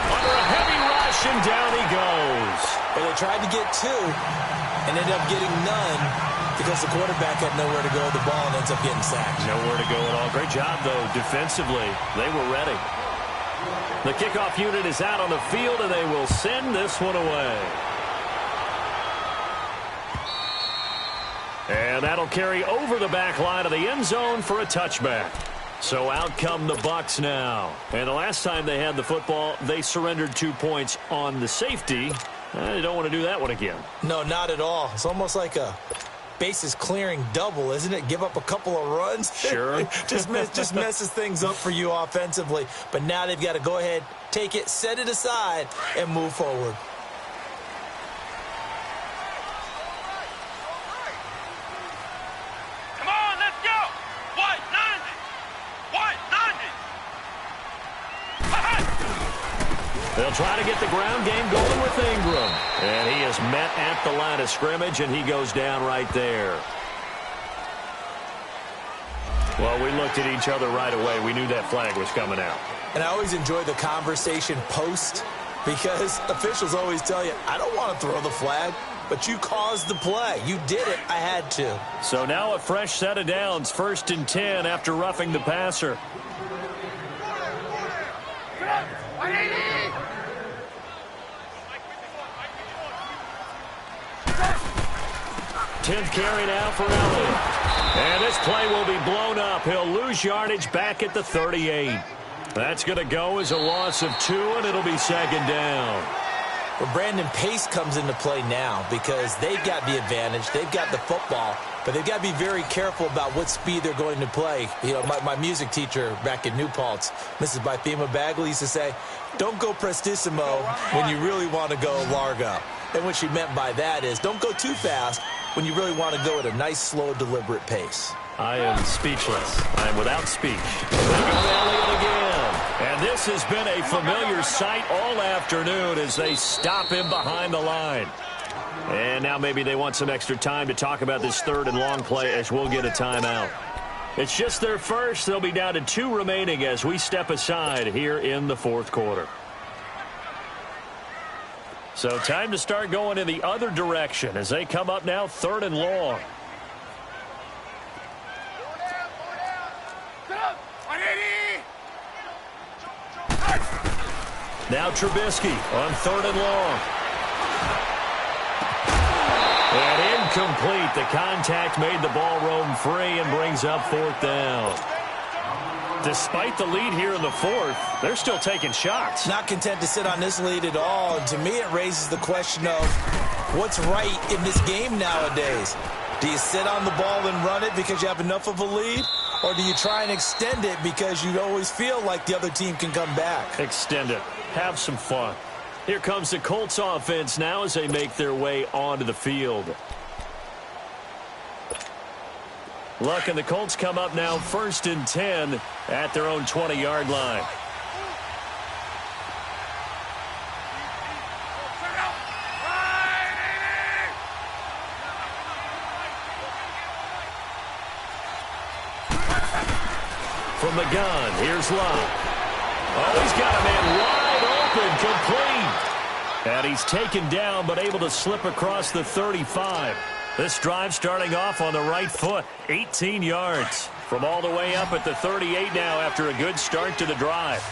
Under a heavy rush, and down he goes. Well, they tried to get 2 and ended up getting none because the quarterback had nowhere to go with the ball and ends up getting sacked. Nowhere to go at all. Great job, though, defensively. They were ready. The kickoff unit is out on the field, and they will send this one away. And that'll carry over the back line of the end zone for a touchback. So out come the Bucs now. And the last time they had the football, they surrendered 2 points on the safety. They don't want to do that one again. No, not at all. It's almost like a bases clearing double, isn't it? Give up a couple of runs. Sure. just messes things up for you offensively. But now they've got to go ahead, take it, set it aside, and move forward. Come on, let's go. White 90. White 90. They'll try to get the ground game going with Ingram. And he is met at the line of scrimmage, and he goes down right there. Well, we looked at each other right away. We knew that flag was coming out. And I always enjoy the conversation post because officials always tell you, I don't want to throw the flag, but you caused the play. You did it. I had to. So now a fresh set of downs, 1st and 10 after roughing the passer. 10th carry now for Elliott. And this play will be blown up. He'll lose yardage back at the 38. That's going to go as a loss of 2, and it'll be 2nd down. Well, Brandon, pace comes into play now because they've got the advantage. They've got the football, but they've got to be very careful about what speed they're going to play. You know, my music teacher back in New Paltz, Mrs. Bythema Bagley, used to say, don't go prestissimo when you really want to go largo. And what she meant by that is don't go too fast when you really want to go at a nice, slow, deliberate pace. I am speechless. I am without speech. Elliott again. And this has been a familiar sight all afternoon as they stop him behind the line. And now maybe they want some extra time to talk about this 3rd and long play as we'll get a timeout. It's just their first. They'll be down to 2 remaining as we step aside here in the 4th quarter. So time to start going in the other direction as they come up now 3rd and long. Now Trubisky on 3rd and long. And incomplete. The contact made the ball roam free and brings up 4th down. Despite the lead here in the 4th, they're still taking shots. Not content to sit on this lead at all. And to me, it raises the question of what's right in this game nowadays. Do you sit on the ball and run it because you have enough of a lead? Or do you try and extend it because you always feel like the other team can come back? Extend it. Have some fun. Here comes the Colts offense now as they make their way onto the field. Luck and the Colts come up now 1st and 10 at their own 20-yard line. From the gun, here's Love. Oh, he's got a man wide open, complete. And he's taken down, but able to slip across the 35. This drive starting off on the right foot, 18 yards. From all the way up at the 38 now after a good start to the drive.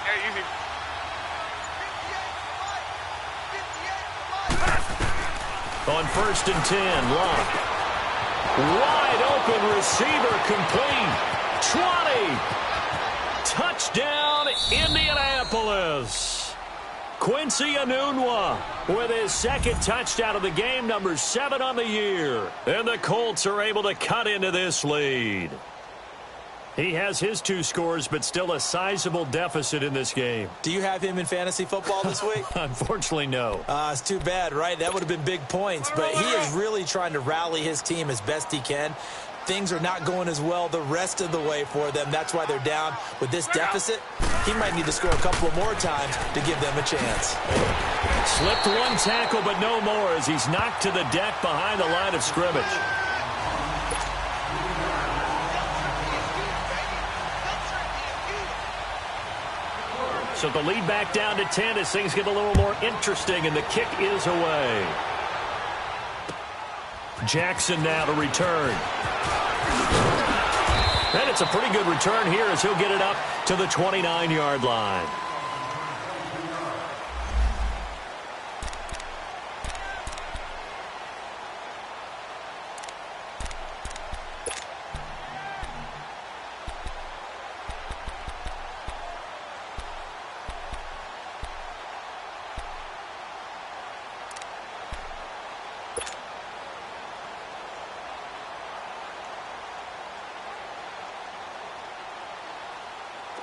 Hey, on 1st and 10. Love. Wide open receiver complete. 20. Touchdown, Indianapolis. Quincy Enunwa with his second touchdown of the game, number 7 on the year. And the Colts are able to cut into this lead. He has his 2 scores, but still a sizable deficit in this game. Do you have him in fantasy football this week? Unfortunately, no. It's too bad, right? That would have been big points, but he is really trying to rally his team as best he can. Things are not going as well the rest of the way for them. That's why they're down. With this deficit, he might need to score a couple of more times to give them a chance. Slipped 1 tackle, but no more as he's knocked to the deck behind the line of scrimmage. So the lead back down to 10 as things get a little more interesting, and the kick is away. Jackson now to return. And it's a pretty good return here as he'll get it up to the 29-yard line.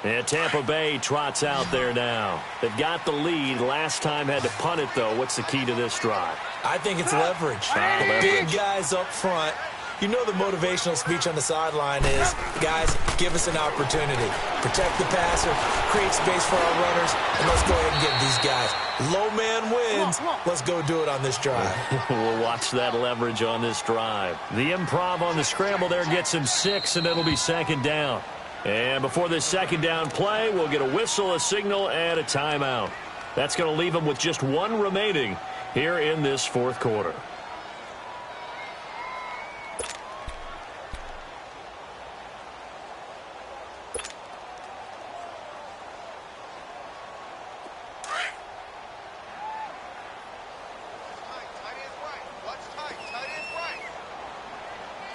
And Tampa Bay trots out there now. They've got the lead. Last time had to punt it, though. What's the key to this drive? I think it's leverage. Big guys up front. You know the motivational speech on the sideline is, guys, give us an opportunity. Protect the passer, create space for our runners, and let's go ahead and give these guys. Low man wins. Let's go do it on this drive. We'll watch that leverage on this drive. The improv on the scramble there gets him 6, and it'll be 2nd down. And before this 2nd down play, we'll get a whistle, a signal, and a timeout. That's going to leave them with just 1 remaining here in this 4th quarter.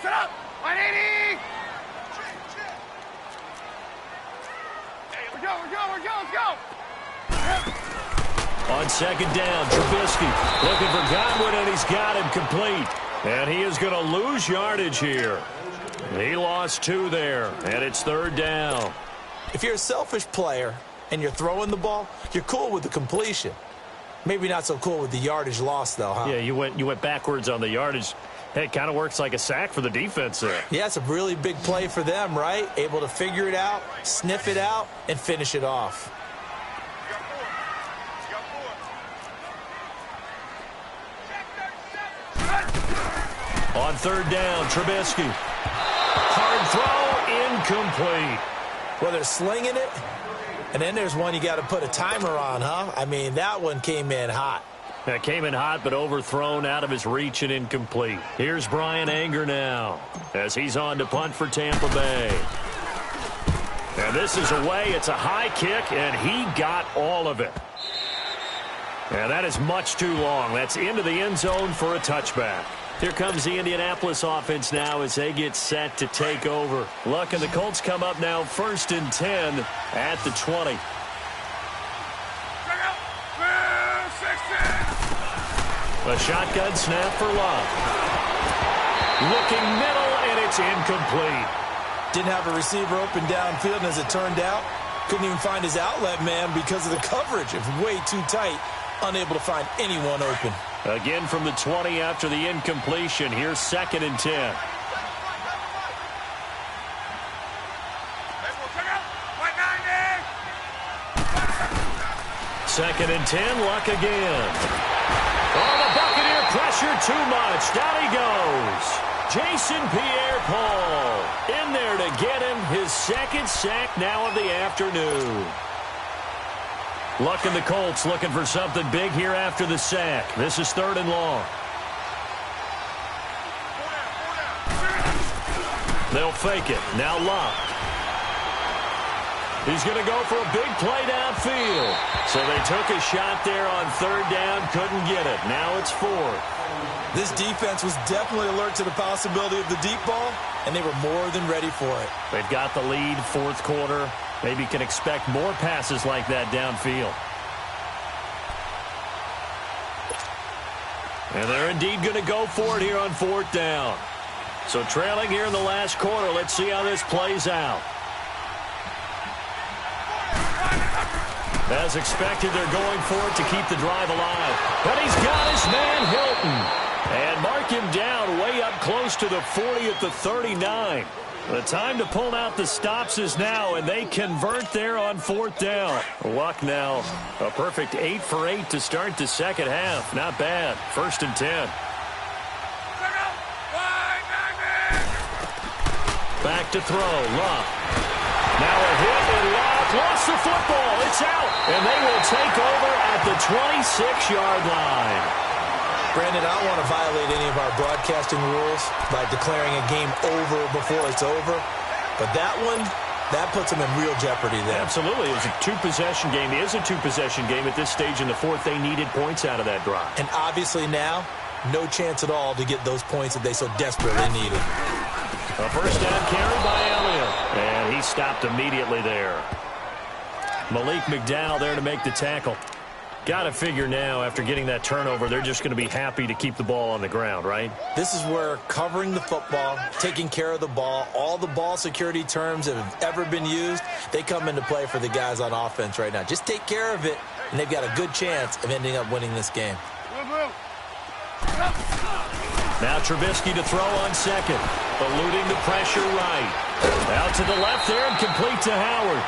Set up! 180! We're go, let's go! On 2nd down, Trubisky looking for Godwin, and he's got him complete. And he is going to lose yardage here. He lost 2 there, and it's 3rd down. If you're a selfish player and you're throwing the ball, you're cool with the completion. Maybe not so cool with the yardage loss, though, huh? Yeah, you went backwards on the yardage. Hey, it kind of works like a sack for the defense there. Yeah, it's a really big play for them, right? Able to figure it out, sniff it out, and finish it off. On 3rd down, Trubisky. Hard throw, incomplete. Well, they're slinging it, and then there's one you got to put a timer on, huh? I mean, that one came in hot. That came in hot, but overthrown, out of his reach, and incomplete. Here's Brian Anger now as he's on to punt for Tampa Bay. And this is away. It's a high kick, and he got all of it. And that is much too long. That's into the end zone for a touchback. Here comes the Indianapolis offense now as they get set to take over. Luck and the Colts come up now 1st and 10 at the 20. A shotgun snap for Love. Looking middle, and it's incomplete. Didn't have a receiver open downfield, and as it turned out, couldn't even find his outlet man because of the coverage. It was way too tight, unable to find anyone open. Again from the 20 after the incompletion. Here's 2nd and 10. Second and 10, Luck again. Oh, the Buccaneer pressure too much. Down he goes. Jason Pierre-Paul in there to get him his 2nd sack now of the afternoon. Luck and the Colts looking for something big here after the sack. This is 3rd and long. They'll fake it. Now Luck. He's going to go for a big play downfield. So they took a shot there on third down, couldn't get it. Now it's fourth. This defense was definitely alert to the possibility of the deep ball, and they were more than ready for it. They've got the lead, fourth quarter. Maybe can expect more passes like that downfield. And they're indeed going to go for it here on fourth down. So trailing here in the last quarter. Let's see how this plays out. As expected, they're going for it to keep the drive alive. But he's got his man Hilton. And mark him down way up close to the 40 at the 39. The time to pull out the stops is now, and they convert there on fourth down. Luck now. A perfect 8 for 8 to start the second half. Not bad. First and 10. Back to throw. Luck. Now a hit, and Luck lost the football. It's out, and they will take over at the 26-yard line. Brandon, I don't want to violate any of our broadcasting rules by declaring a game over before it's over. But that one, that puts them in real jeopardy there. Absolutely. It was a two-possession game. It is a two-possession game at this stage in the fourth. They needed points out of that drive. And obviously now, no chance at all to get those points that they so desperately needed. A first down carry by Elliott. And he stopped immediately there. Malik McDowell there to make the tackle. Got to figure now, after getting that turnover, they're just going to be happy to keep the ball on the ground, right? This is where covering the football, taking care of the ball, all the ball security terms that have ever been used, they come into play for the guys on offense right now. Just take care of it, and they've got a good chance of ending up winning this game. Now Trubisky to throw on second, eluding the pressure right. Out to the left there and complete to Howard.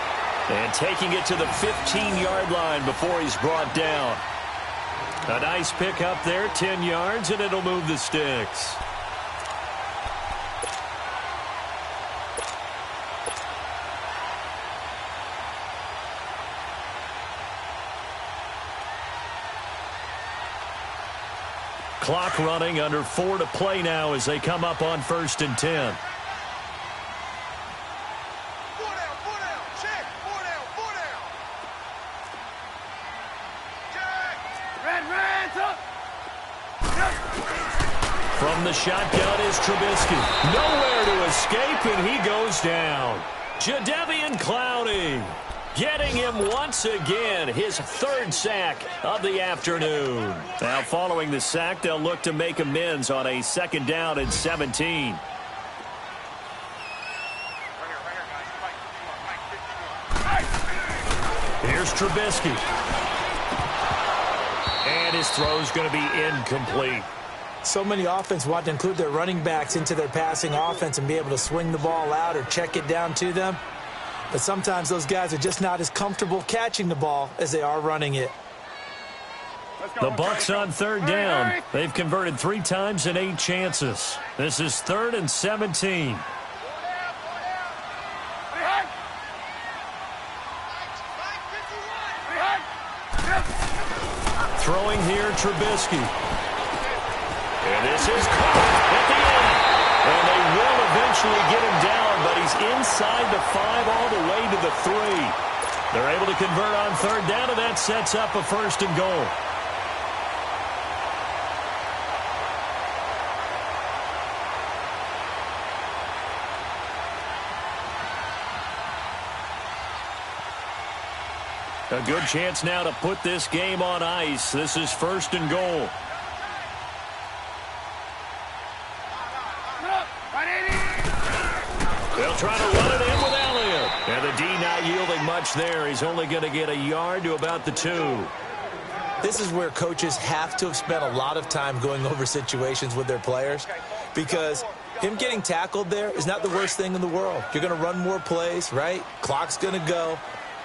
And taking it to the 15-yard line before he's brought down. A nice pick up there, 10 yards, and it'll move the sticks. Clock running, under 4 to play now as they come up on first and 10. From the shotgun is Trubisky. Nowhere to escape, and he goes down. Jadeveon Clowney getting him once again, his third sack of the afternoon. Now following the sack, they'll look to make amends on a second down and 17. Here's Trubisky. And his throw's going to be incomplete. So many offense want to include their running backs into their passing offense and be able to swing the ball out or check it down to them. But sometimes those guys are just not as comfortable catching the ball as they are running it. The Bucs on third down. They've converted 3 times in 8 chances. This is 3rd and 17. Throwing here, Trubisky. And this is caught at the end. And they will eventually get him down, but he's inside the 5 all the way to the 3. They're able to convert on third down, and that sets up a first and goal. A good chance now to put this game on ice. This is first and goal. They'll try to run it in with Elliott. And the D not yielding much there. He's only going to get a yard to about the 2. This is where coaches have to have spent a lot of time going over situations with their players, because him getting tackled there is not the worst thing in the world. You're going to run more plays, right? Clock's going to go.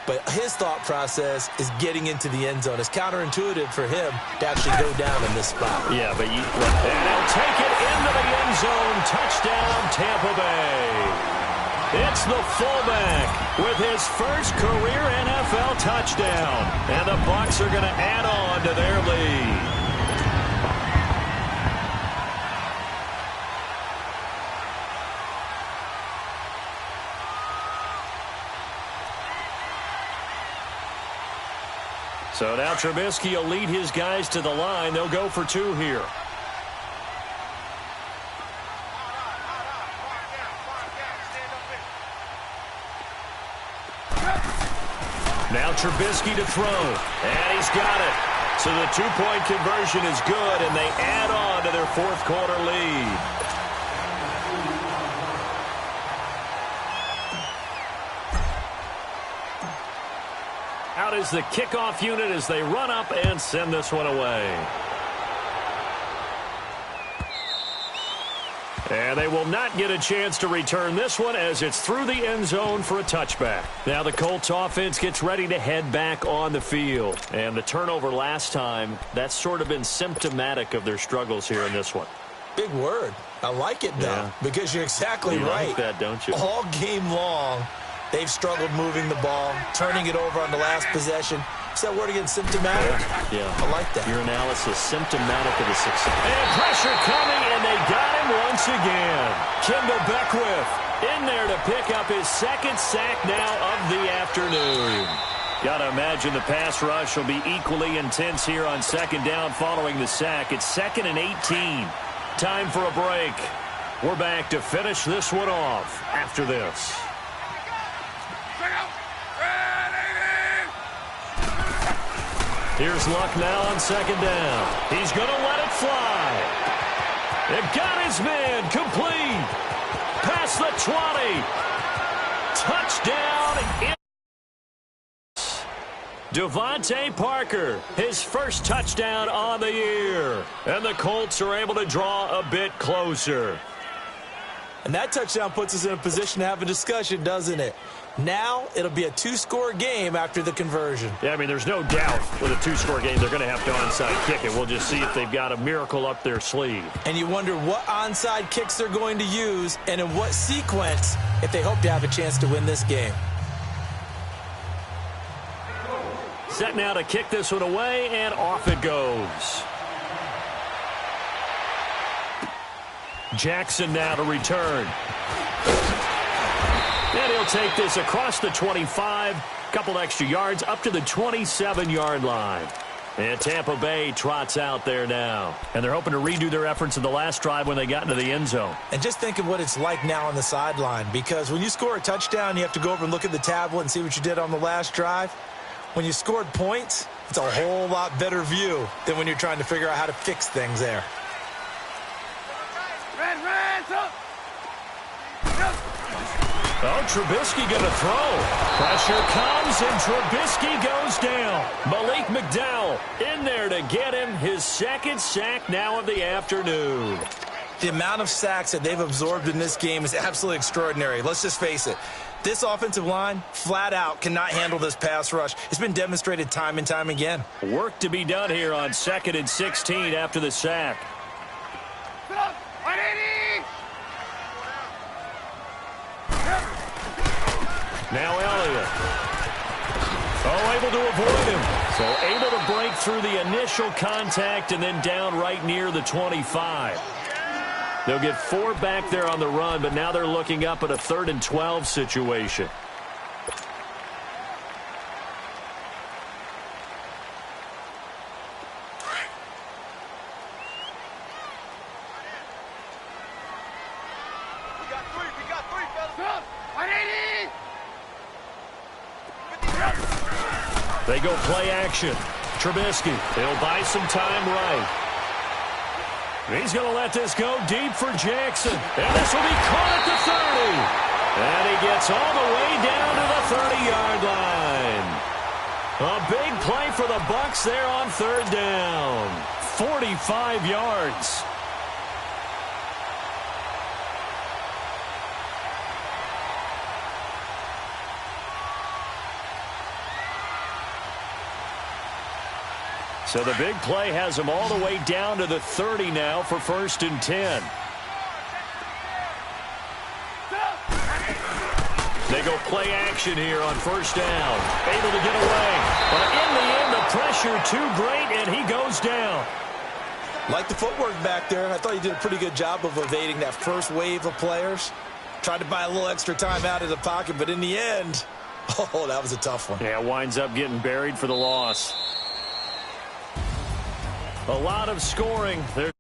But his thought process is getting into the end zone. It's counterintuitive for him to actually go down in this spot. Yeah, but and he'll take it into the end zone. Touchdown, Tampa Bay. It's the fullback with his first career NFL touchdown. And the Bucs are going to add on to their lead. So now Trubisky will lead his guys to the line. They'll go for 2 here. Now Trubisky to throw, and he's got it. So the 2-point conversion is good, and they add on to their 4th quarter lead. Out is the kickoff unit as they run up and send this one away. And they will not get a chance to return this one as it's through the end zone for a touchback. Now the Colts offense gets ready to head back on the field. And the turnover last time, that's sort of been symptomatic of their struggles here in this one. Big word. I like it, though, because you're exactly right. You like that, don't you? All game long, they've struggled moving the ball, turning it over on the last possession. Is that word again, symptomatic? Yeah. I like that. Your analysis, symptomatic of the success. And pressure coming, and they got him once again. Kimball Beckwith in there to pick up his 2nd sack now of the afternoon. Got to imagine the pass rush will be equally intense here on 2nd down following the sack. It's 2nd and 18. Time for a break. We're back to finish this one off after this. Here's Luck now on 2nd down. He's going to let it fly. They've got his man complete. Past the 20. Touchdown. Devontae Parker, his first touchdown on the year. And the Colts are able to draw a bit closer. And that touchdown puts us in a position to have a discussion, doesn't it? Now it'll be a 2-score game after the conversion. Yeah, I mean, there's no doubt with a 2-score game they're going to have to onside kick it. We'll just see if they've got a miracle up their sleeve. And you wonder what onside kicks they're going to use and in what sequence if they hope to have a chance to win this game. Set now to kick this one away, and off it goes. Jackson now to return. And he'll take this across the 25, couple extra yards up to the 27-yard line. And Tampa Bay trots out there now. And they're hoping to redo their efforts in the last drive when they got into the end zone. And just think of what it's like now on the sideline, because when you score a touchdown, you have to go over and look at the tablet and see what you did on the last drive. When you scored points, it's a whole lot better view than when you're trying to figure out how to fix things there. Oh, Trubisky going to throw. Pressure comes, and Trubisky goes down. Malik McDowell in there to get him his 2nd sack now of the afternoon. The amount of sacks that they've absorbed in this game is absolutely extraordinary. Let's just face it. This offensive line, flat out, cannot handle this pass rush. It's been demonstrated time and time again. Work to be done here on 2nd and 16 after the sack. Now Elliott. Oh, able to avoid him. So able to break through the initial contact and then down right near the 25. They'll get 4 back there on the run, but now they're looking up at a 3rd and 12 situation. They go play action. Trubisky, they'll buy some time right. He's going to let this go deep for Jackson. And this will be caught at the 30. And he gets all the way down to the 30-yard line. A big play for the Bucs there on 3rd down. 45 yards. So the big play has him all the way down to the 30 now for 1st and 10. They go play action here on 1st down. Able to get away. But in the end, the pressure too great, and he goes down. Like the footwork back there, I thought you did a pretty good job of evading that first wave of players. Tried to buy a little extra time out of the pocket, but in the end, oh, that was a tough one. Yeah, winds up getting buried for the loss. A lot of scoring. There's